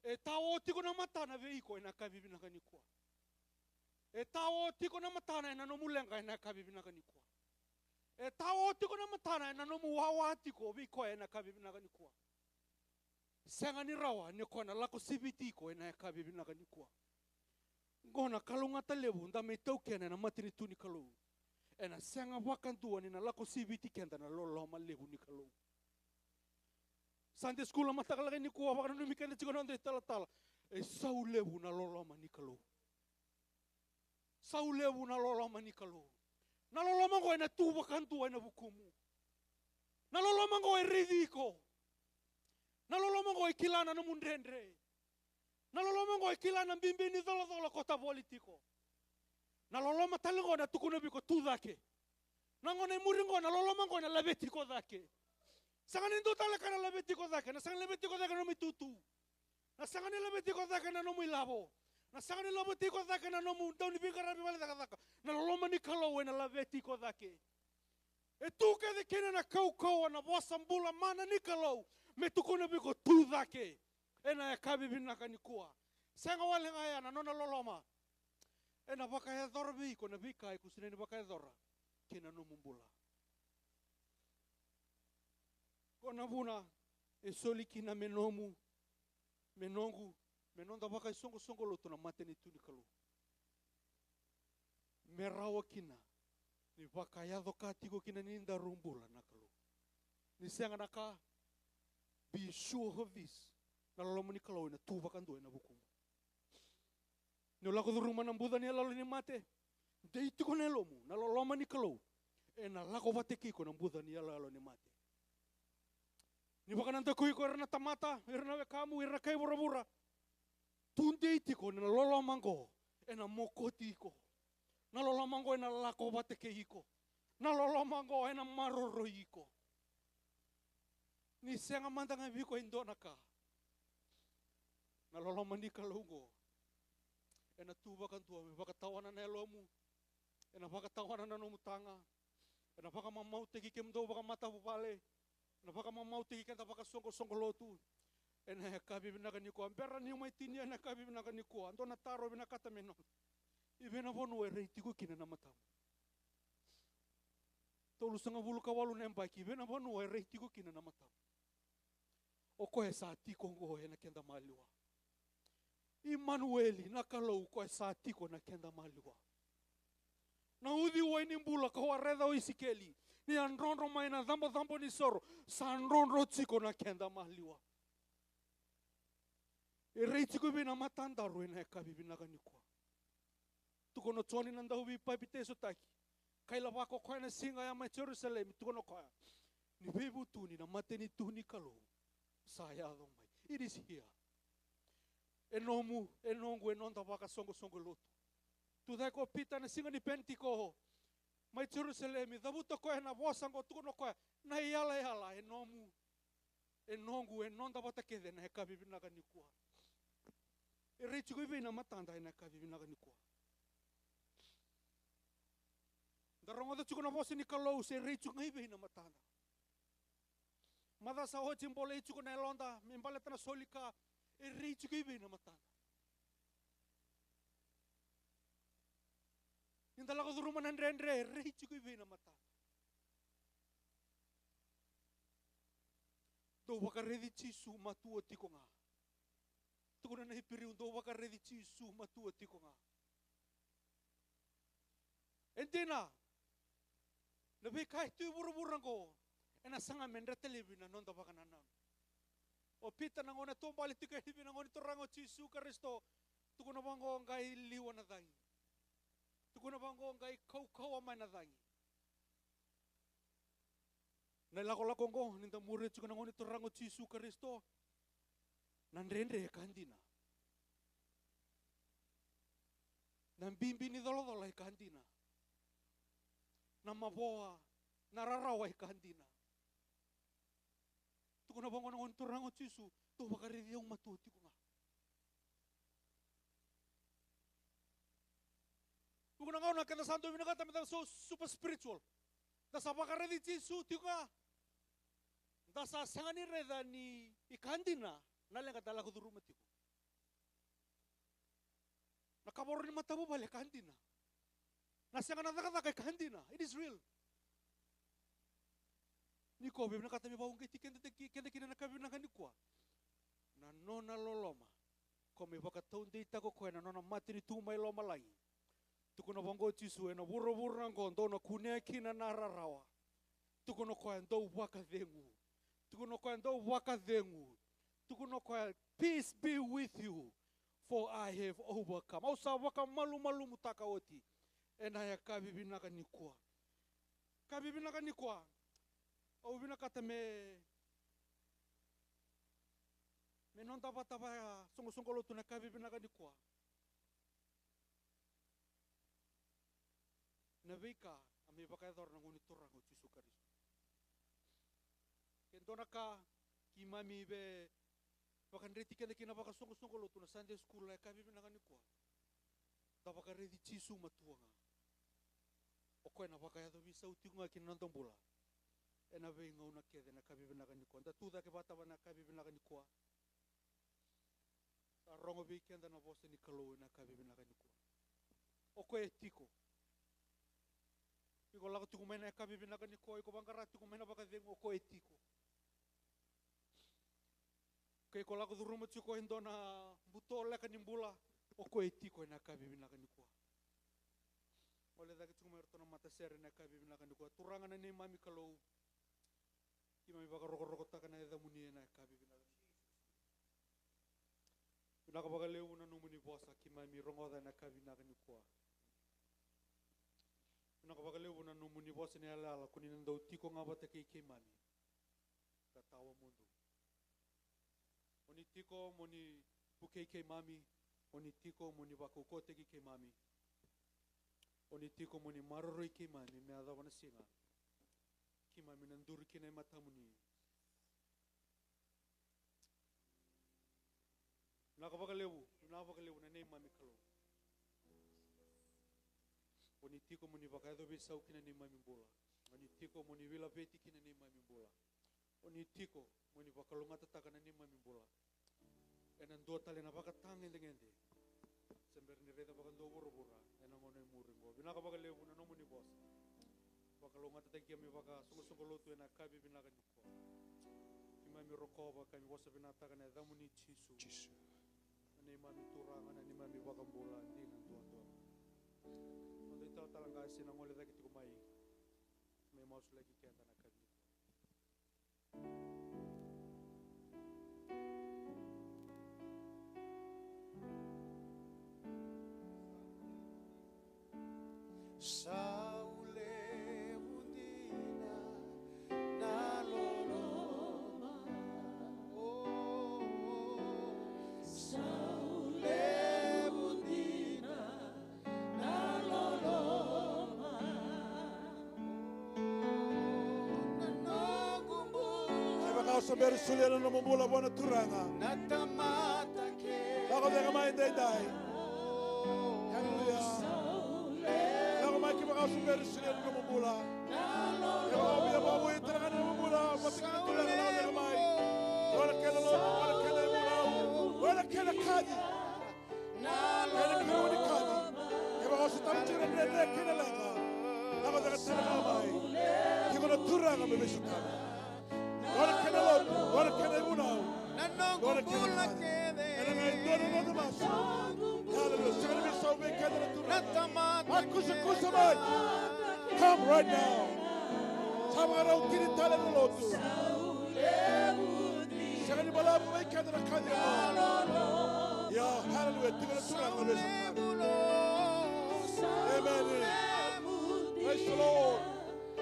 E tao tiko na matana veiko na kabibina kanikua. E tao tiko na matana ena no mulenga ena kabibina kanikua. E tao tiko na matana ena no muwawa tiko viko ena kabibina kanikua. Senga ni rawa ni kona lako sibitiko ena kabibina kanikua. Ngona kalunga talebu nda me tokena na matini tuni kalu. Ena senga wakantua ni na lako sibiti kenda na lolo malebu ni kalu. Sunday school matakala ni kuwa wakana no mikenda chiko nonde tala. E saulebu na lolo ni kalu. Saulebu na loloma ni kalo. Na loloma ngo ena tuba kantu ena bukumu. Na loloma ngo e ridiko. Na loloma ngo e kilana na mundendre. Na loloma ngo e kilana mbimbini dolo kota politiko. Na loloma talingo na tukuna biko tudake. Na ngone muringo na loloma ngo na labetiko dake. Sangani ndo talaka na labetiko dake. Na sangani labetiko dake no mitutu. Na sangani labetiko dake na no milabo. Na sangani lobo tiko dake na nomu doni bigara bibale daka. Na loloma ni kalau na laveti ko dake. E tu ke de kena na kau na wasambula mana ni kalau me tukuna biko tu dake. Ena ya kabi binaka ni kuwa. Senga wale ngaya na nona loloma. Ena baka ya dorbi ko na bika ku sine ni baka ya dora. Kena nomu bula. Kona buna e soli kina menongu. Menonda baka songo loto na mateni tuni kalu. Merawa kina. Ni baka yado katiko kina ninda rumbula na kalu. Ni senga naka. Be sure of this. Na lolo ni kalu na tu baka ndo na bukumu. Ni lako du rumah ng Buddha ni lalo ni mate. Deiti ko nelo mo. Na lolo ni kalu. E na lako bateki ko ng Buddha ni lalo ni mate. Ni baka nanda kuy ko na tamata. Irna we kamu irna kay bura-bura. Tunde itiko na lolomango ena mokoti iko. Na lolomango ena lako bateke iko. Na lolomango ena maroro iko. Ni senga mandanga biko indona ka. Na lolomani kalungo. Ena tuba kan tua baka tawana na elomu. Ena baka tawana na nomu tanga. Ena baka mamau teki kemdo baka mata bupale. Ena baka mamau teki kenta baka songo lotu. Ena kabi binaka ni ko ampera ni mai tini ena kabi binaka ni ko ando na taro binaka ta meno ibena bonu e reiti ko kina na matam tolu sanga bulu kawalu nemba ki ibena bonu e reiti ko kina na matam o ko esa ti ko ngo ena kenda maliwa Immanueli na kalau ko esa ti ko na kenda maliwa na udi wo ni mbula ko areda o isikeli ni andronro mai na zambo ni soro sanronro tsiko na kenda maliwa. E reiti ko bina matanda ro ina kabi bina kanikwa. Tuko no tsoni nanda hubi pabite so taki. Kaila wako kwa na singa ya ma Jerusalem tuko no kwa. Ni bebu tuni na mateni tuni kalo. Sayado mai. It is here. Enongu enonda waka songo loto. Tu dai ko pita na singa ni pentiko. Mai Jerusalem dabuto ko na bosango tuko no kwa. Na yala enongu enonda wata kede na kabi bina kanikwa. E reiti ko na matanda ina kabi binaka ni kwa. Darongo da chukuna bosi ni kalau se reiti ko na matanda. Mada sa ho chimbole chuko na londa mimbale tana solika e reiti ko na matanda. Inda lago duruma nandre reiti ko na matanda. Do waka redi su matua tiko nga. Tukuna na hipiri undo waka redi su matua tiko nga. Entena. Nabi kai tu buru-burang ko. Ena sanga mendra telebi na nonda waka nanang. O pita na ngone to bali tika hibi na ngone to rango Jesu Kristo. Tuku na bango ngai liwa na dai. Tuku na bango ngai kau amai na dai. Na lako ngo ninda mure tuku na ngone to rango Jesu Kristo. Nandrendre kandina. Nambimbi ni dolo kandina. Namaboa nararawa kandina. Tuku na bango ngone to rango Jesu. To bakari diong matuti ko nga. Tuku na ngao na kanda santo binakata mita so super spiritual. Dasa bakari di Jesu tiga. Dasa sangani reda ni ikandina. Nalenga dala ko duru matiko. Nakaboro ni matabu balik kandina. Nasanga nadakata kay kandina. It is real. Ni ko bibna kata mi baung kiti kende kina nakabibna kanikwa. Na nona loloma. Ko mi baka taun dita ko na nona mati ni tumai loma lai. Tuku na bongo Jesu na buro ngondo na kunia kina nararawa. Tuku no ko ndo waka dengu. Tuku no ko ndo waka dengu. Tuku no ko peace be with you, for I have overcome. Au sa waka malu mutaka oti. Ena ya kabibina kanikwa. Kabibina kanikwa. Au bina kata me non tapa ya songo lo tu na kabibina kanikwa. Na vika ame baka dor na nguni torang o Jesu Kristo. Kendona ka kimami be baka reti kende kina baka songo lo tu na Sunday school la kabibina kanikwa. Da baka reti Jesu matuanga. O koe na baka yado bisa utinga kina nantombula. Ena ve ngau na kede na kabibina kanikwa. Da tuda ke bata na kabibina kanikwa. Sa rongo be kenda na bose ni kalo na kabibina kanikwa. O koe tiko. Iko lago tuku mena kabibina kanikwa. Iko bangara tuku mena baka dengo o koe tiko. Kei ko lago duruma tuko hendo na butola kanimbula. O koe tiko na kabibina kanikwa. Oleh daki tuku merto na mata sere na kabibina kanikwa. Turangan na ni mami kalau imami baka roko taka na eda muni na kabibina kanikwa. Pinaka baka leu na numuni bosa kimami rongoda na kabibina kanikwa. Pinaka baka leu na numuni bosa ni alala kunin ndau tiko ngabata kei mami. Katawa mundu. Oni tiko moni bukei mami. Oni tiko moni bakukote ki mami. Oni tiko moni maroroi ki mami me ada wana singa. Ki mami nanduri ki na mata muni. Nakabakalewu na nei mami kalo. Oni tiko moni bakado besau ki na nei mami bola. Oni tiko moni vila beti ki na nei mami bola. Oni tiko moni bakalungata taka na nei mami bola. Enan dua tali na bakatangin dengende. Sember ni reda baka ndo bura ena ngone muringo binaka baka lewu na nomu ni boss baka longa tataki mi baka sungo lotu ena kabi binaka niko imami roko baka mi bossa binata kana damu ni Jesu ani mami turanga ani mami baka mbola ndina ndo ndo ita talanga sina ngole daki tiko mai me maus lagi kenda na kabi Saule undina naloloma Saule undina naloloma Ai baka saber suliana no mambula bona turanga. natamata ke Baka denga mai dai. Hallelujah. Maki baka saber suliana no mambula. Ya baka babu entranga no mambula, patika tulanga na denga mai. Wala kena lo, wala kena mula. Wala kena kadi. Kena kadi kadi. Ya baka sutam tira nere kena langa. Baka denga tulanga mai. Kiko no turanga me besukana. Wala kena lo, wala kena mula. Wala kena kadi. Ena ngai dono no mas. Hallelujah. Segala bisa ube kena no turanga. Akusa mai. Come right now. Samarau kiri tala no lotu. Sekali bala mo may kanda na kanya. Yeah, hallelujah. Tingnan turang na beso. Amen. Praise the Lord.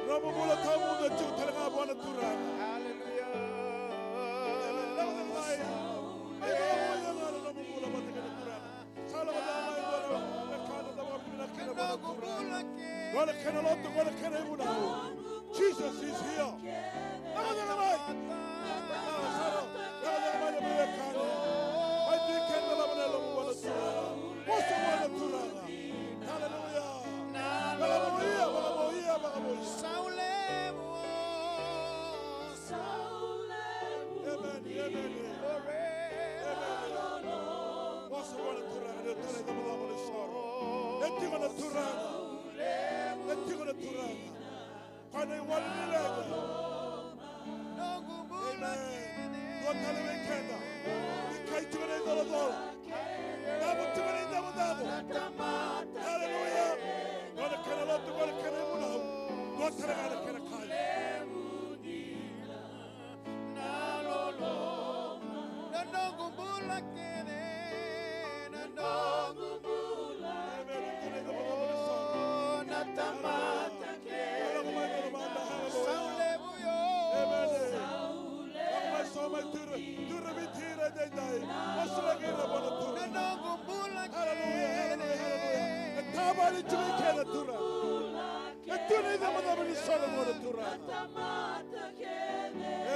Ramo mula tamu na chuk talaga buwan na turang. Hallelujah. Amen. Lang ng may. Ikaw mo yung ramo mula ba tingnan na turang. Sala ba na may wala. Nakana na mga pinakina buwan na turang. Wala kena loto, wala kena muna. Jesus is here. Lang ng may. Sala. Lang ng may na may kanya. Ay di kena lang na lang buwan na turang. Wasa buwan na turang. Hallelujah. Bagamoya, bagamoya, bagamoya. Saulemo. Amen, amen. Amen. Wasa buwan na turang. Ito na mga mga soro. Ito na turang. Ito na turang. Kaya yung wala nila. Amen. Tuwa talaga kenda. Ikay tuwa na ito na doon. Damo tuwa na ito na damo. Hallelujah. Gonna can a lot to go to Canada. What can I call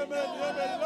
Amen, amen.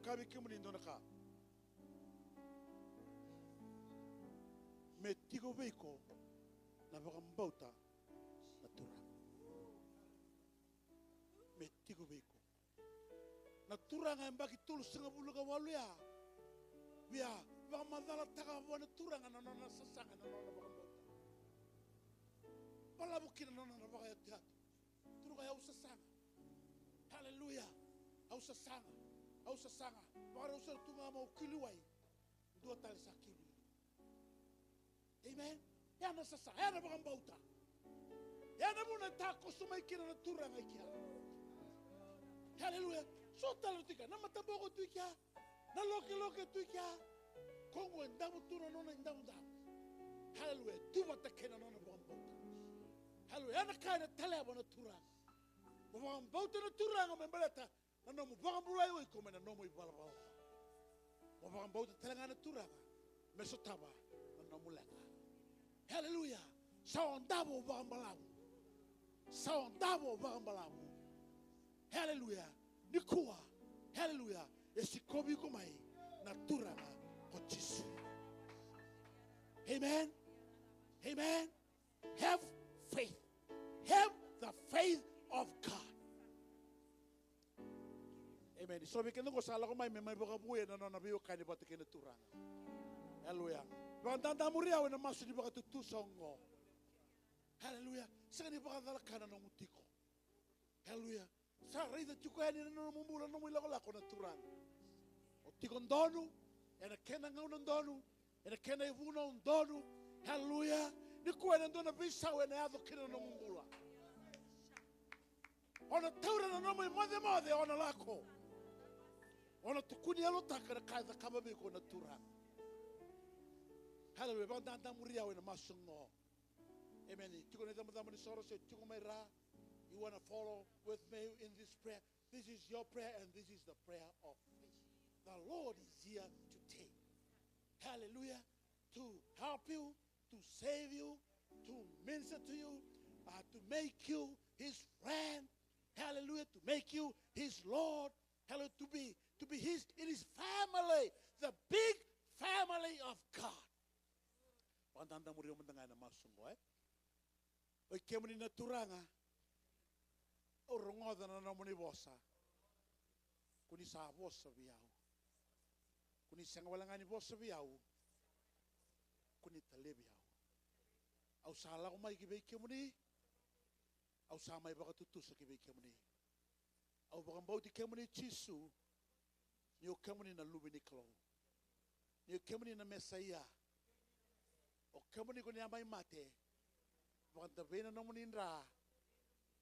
Kami kimulindo na ka. Metigo veiko na bakambauta na turang. Metigo veiko. Na turang ay baki tulus nga buluga walu ya. Bia bakamandala taka wana turang na nona sasanga na nona bakambauta. Palabukin na nona bakayat. Turang ay sasanga. Hallelujah. Au sasanga. Au sasanga, para usar tunga mau kiluai, dua tali sakili. Amen. Ya na sasanga, ya na bakambauta. Ya na muna tako sumay kina na turang ay kia. Hallelujah. So talo tika, na mataboko tu kia, na loke tu kia. Kongo endamu tuna nona endamu da. Hallelujah. Tu bata kena nona bakambauta. Hallelujah. Ya na kaya tale abona turang. Bakambauta na turang membeleta. Nano mo bakambulay o iko mena nomo ibalabal. Mo bakambauta talanga turanga. Mesotaba nano mulanga. Hallelujah. Saondabo bakambalamu. Saondabo bakambalamu. Hallelujah. Nikua. Hallelujah. Esikobi kumai na turanga ko Jesu. Amen. Amen. Have faith. Have the faith of God. Amen. So we can go sa ko may baka buhay na nabiyo kani ba tikina turanga. Hallelujah. Bandanda muria wena masu di baka tutu songo. Hallelujah. Saka di baka dala kana no mutiko. Hallelujah. Sa reida tuko yani no mumbula no mulako lako na turang. O tiko ndonu, ena kena ngau ndonu, ena kena ivuna ndonu. Hallelujah. Ni kuena ndona visa wena ado kena no mumbula. Ona taura na nomo mode ona lako. Ona tukuni alo takara kaida kama beko na turang. Hallelujah. Bandanda muria wena masungo. Amen. You want to follow with me in this prayer? This is your prayer and this is the prayer of faith. The Lord is here today. Hallelujah. To help you, to save you, to minister to you, to make you his friend. Hallelujah. To make you his Lord. Hallelujah. To be in his family. The big family of God. Oi kemuni na turanga o rongoda na namuni vosa kuni sa vosa viau kuni sangwalangani vosa viau kuni tale viau au sala o mai ki be kemuni au sa mai baka tutu sa ki be kemuni au baka mbauti kemuni chisu ni o kemuni na lubini klo ni o kemuni na mesaia o kemuni kuni amai mate Wanta vena no muninra,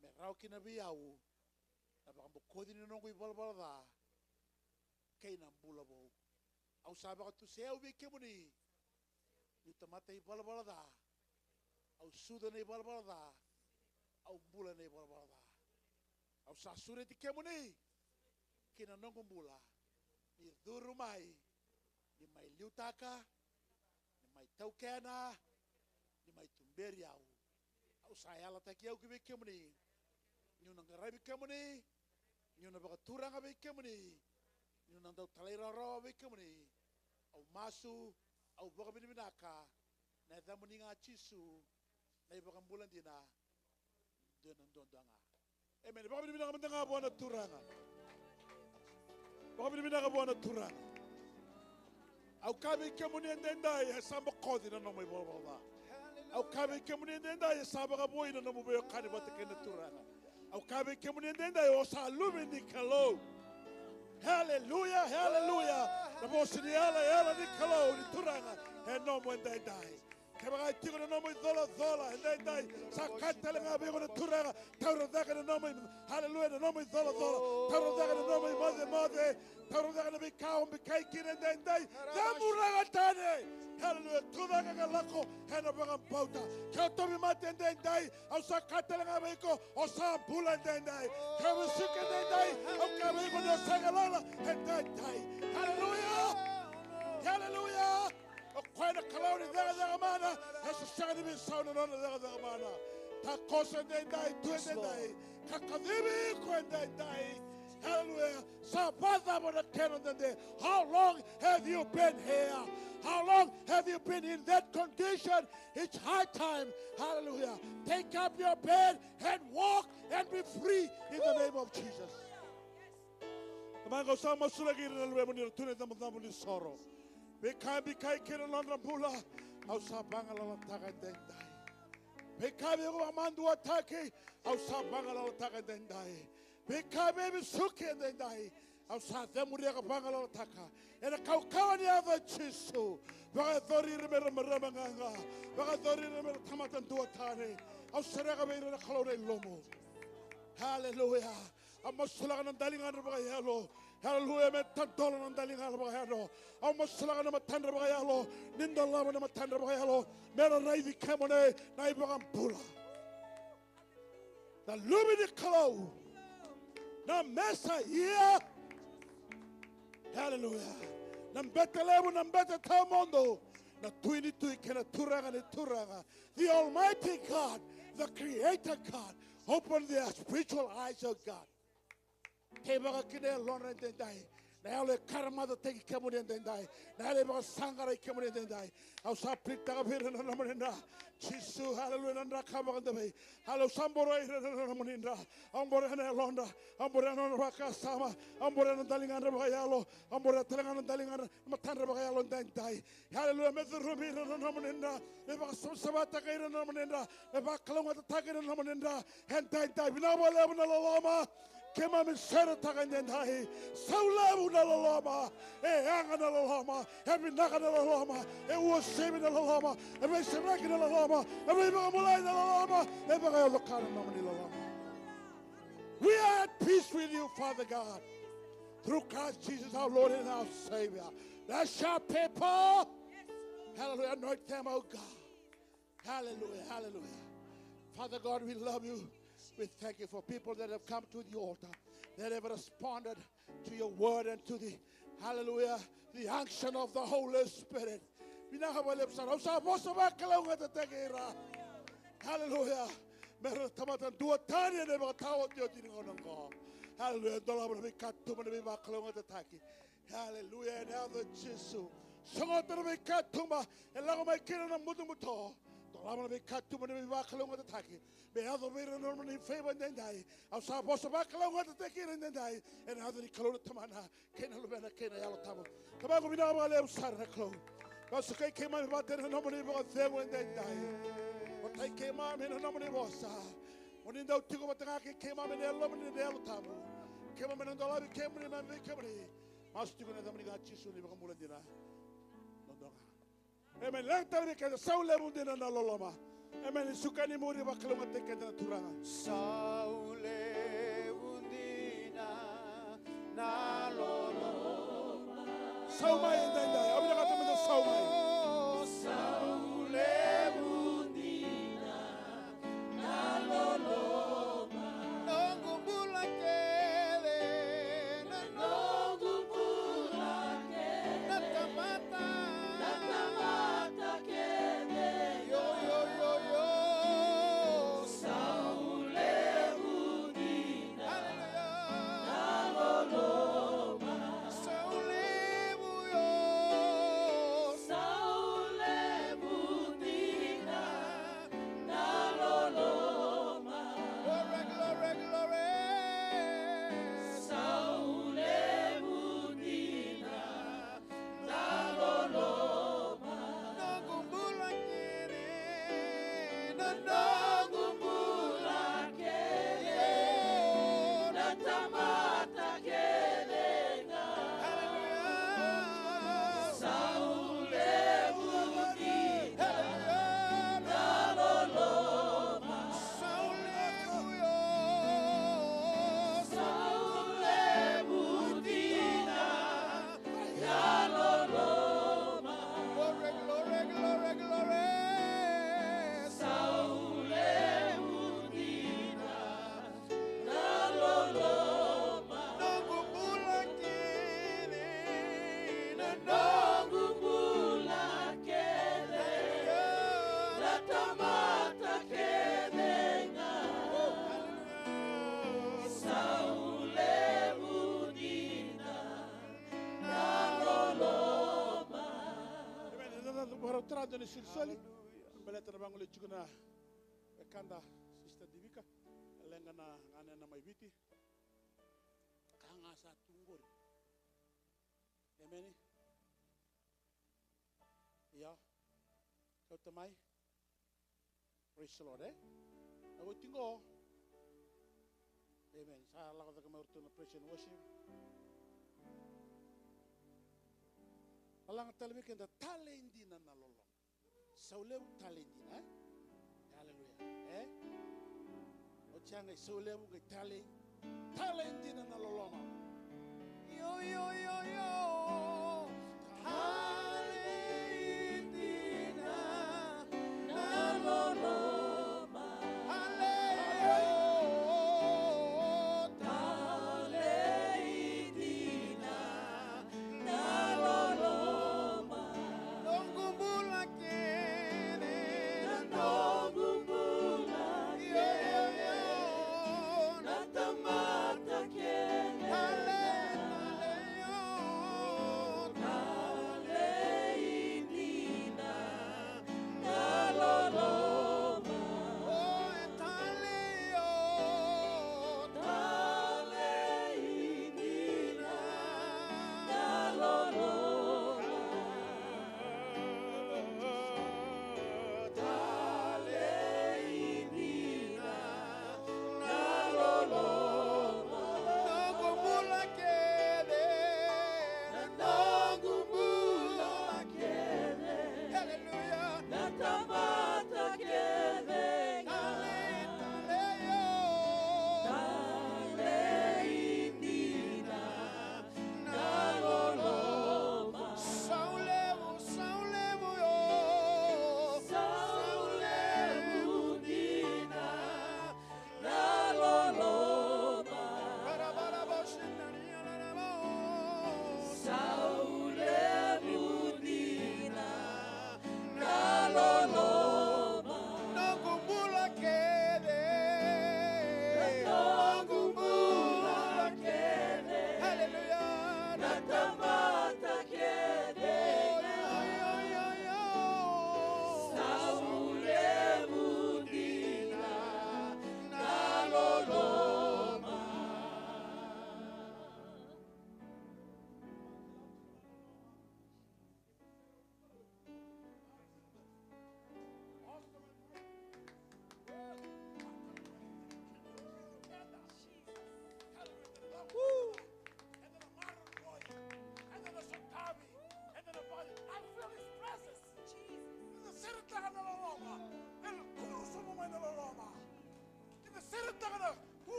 me rau kina viau, na baka kodi ni nongo I balbalada, kei na mbula bo. Au sabaka tu seu vi kemuni, ni tamata I balbalada, au suda ni balbalada, au mbula ni balbalada. Au sa sure ti kemuni, kina nongo mbula, ni duru mai, ni mai liutaka, ni mai taukena, ni mai tumberi au. Au saya la taki au kibe kemuni ni una ngarabi kemuni ni una baka turanga be kemuni ni una ndau talera ro be kemuni au masu au baka binaka na damuni nga chisu na baka mbulan dina dona ndondanga amen baka binaka mndanga bona turanga baka binaka bona turanga au kabe kemuni ndendai hasamba kodi na no mai boba au kabe kemuni ndenda ya sabaka boina no mube kani batekena turanga au kabe kemuni ndenda ya sa lumini kalo hallelujah hallelujah na bosini yala ni kalo ni turanga he no mo ndendai kaba tiko no mo zola ndendai sakatele ngabe ko turanga tawro daga no mo hallelujah no mo zola tawro daga no mo mode tawro daga be kaum be kai kire ndendai zamuraga tane Hallelujah. Tudaga galako hena baga pauta. Kato mi mate ndendai. Au sa katele ngabeko. O sa pula ndendai. Kabe suke ndendai. Au kabe ko no sagalala ndendai. Hallelujah. Hallelujah. O kwena kalauni daga mana. Hesu shagani bi sauna nona daga mana. Ta kosa ndendai. Tu ndendai. Kakadibi ko ndendai. Hallelujah. Sabbath on the canon ndendai. How long have you been here? How long have you been in that condition? It's high time. Hallelujah. Take up your bed and walk and be free in the name of Jesus. Mango sama sulagi na luwe muni tune na muni soro. Bekai kira londra pula. Au sabanga la taka dendai. Bekai be mandu ataki. Au sabanga la taka dendai. Bekai be suke dendai. Au sa demuri ka bangala taka. Ena kaukawani ava chisu. Baka thori remera maramanga. Baka thori remera tamatan duatane. Au serega be na kalore lomo. Hallelujah. Amasulaga ng dalingan baka yalo. Hallelujah. Me tantola ng dalingan baka yalo. Amasulaga ng matandra baka yalo. Nindala ng matandra baka yalo. Meron na ibi kemone na ibang pula. Na lumini kalaw. Na mesa iya. Hallelujah. Nambetelebu nambete tamondo. Na tuini tui kena turanga ni turanga. The Almighty God, the Creator God, open their spiritual eyes, oh God. Tebaga kine lonra dendai. Naole karmada teki kemudian dendai. Naole baga sangara kemudian dendai. Au saprit taga pira na namanenda. Jisu hallelujah nanda kamaga debe. Halo samboro ira na namanenda. Ambore na londa. Ambore na baka sama. Ambore na dalingan baga yalo. Ambore talingan dalingan matandra baga yalo dendai. Hallelujah medrumi na namanenda. Eba sabata kaira na namanenda. Eba kalonga tagira na namanenda. Hentai dai binabole na lama. Kema misera tagandendai, saulabu na lalama, anga na lalama, ebinaga na lalama, uosemi na lalama, ebeseraki na lalama, ebimamulai na lalama, ebagayolokana namani lalama. We are at peace with you, Father God, through Christ Jesus, our Lord and our Savior. That's our people. Hallelujah. Anoint them, oh God. Hallelujah. Hallelujah. Father God, we love you. We thank you for people that have come to the altar, that have responded to your word and to the, hallelujah, the unction of the Holy Spirit. Hallelujah. Hallelujah. And now the Jesus. May other way normally favor than die. I saw Bossa Bacalo to take it and then die. And other Colonel Tamana, Kenalvena, Kenaltamo. Come on, we know about them, Sarah Clo. But so came out about the nobody was there when they died. But I came out in a nobody was. When in the Tugataki came up in the Lomon in the Eltamo. Came up in the lobby, came in and victory. Must you go to the Chisu, Muladina? Amen. Let me get the soul level in the Loloma. Amen. Sukani muri bakaloma tekenda turanga. Saule undina na loloma. Saumai ndenda. Abina katumenda saumai. Saule undina na loloma. Nongumbula kele na nongumbula kele. Natamata kele. Yo. Tradone sul soli, beleta na bangole chukuna bekanda sister Divika, lenga na ngane na maibiti, kanga sa tungori. Amen. Ya, kau temai, praise the Lord, Aku tinggal. Amen. Saya lakukan kemarin praise and worship. Alang talbikin da talendi na nalolong. Saulem talendi na. Hallelujah. O changai saulem ke talendi na nalolong. Yo. Talendi na nalolong. Hallelujah.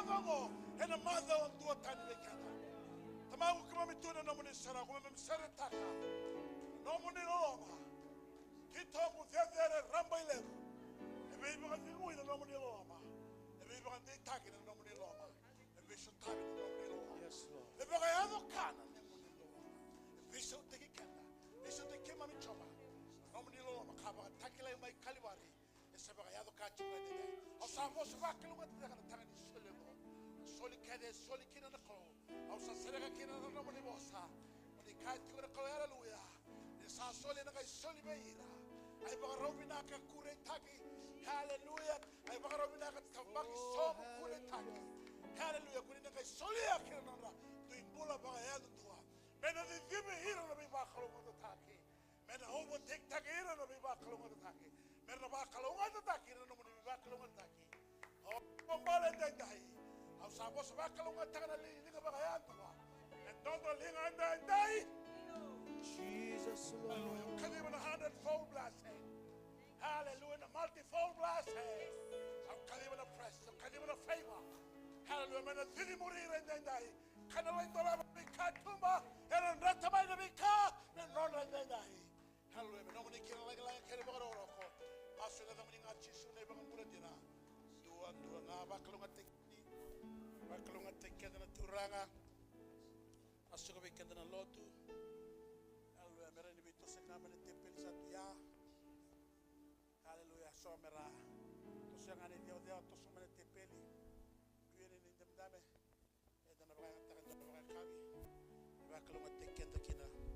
dongo ena mother on tua tani le kana tamagu kama mituna no muni sara kuma memsere taka no muni loma kito mu federe ramba ile ebe iba ngu ina no muni loma ebe iba ndi taki no muni loma ebe sho taki no muni loma yes lord ebe ga yado kana no muni loma ebe sho teki kana ebe sho teki mami choma no muni loma kaba takila mai kalibari ese ba yado ka chunga de o sa mo se va que lo ngata kana tanga ni sole mo soli kede soli kina na ko o sa serega kina no muni bosa ni ka ti ko haleluya sa soli na kai soli beira ai ba robina ka kure taki haleluya ai ba robina ka tabaki somo kure taki haleluya kure na kai soli akira na tu imbula ba ya tua mena di vive hira na ba khalo mo taki mena hobo tek taki hira na ba khalo mo taki mena ba khalo mo taki na mo ba khalo mo taki o mbale dai au sa bo ba khalo mo taki na li ba ya tua en todo linga dai Jesus, Lord. Can even 100-fold blessing. Hallelujah. A multi-fold blessing. Can even a press. Can even a favor. Hallelujah. Man, a city morir and then die. Can I wait to have a big katumba and a ratamai to be car and run and then die. Hallelujah. Nobody can like a Roko. Master of the morning at Chisu, never Muradina. Do a Bakalunga take Bakalunga take Kedana Turanga. I should have been a lot to. Hallelujah, so mera. To siang ani dia to sumene tepeli. Kuyen ni ndam dame. E dana ba ta ka ba kabi. Ba kalunga tekken takina.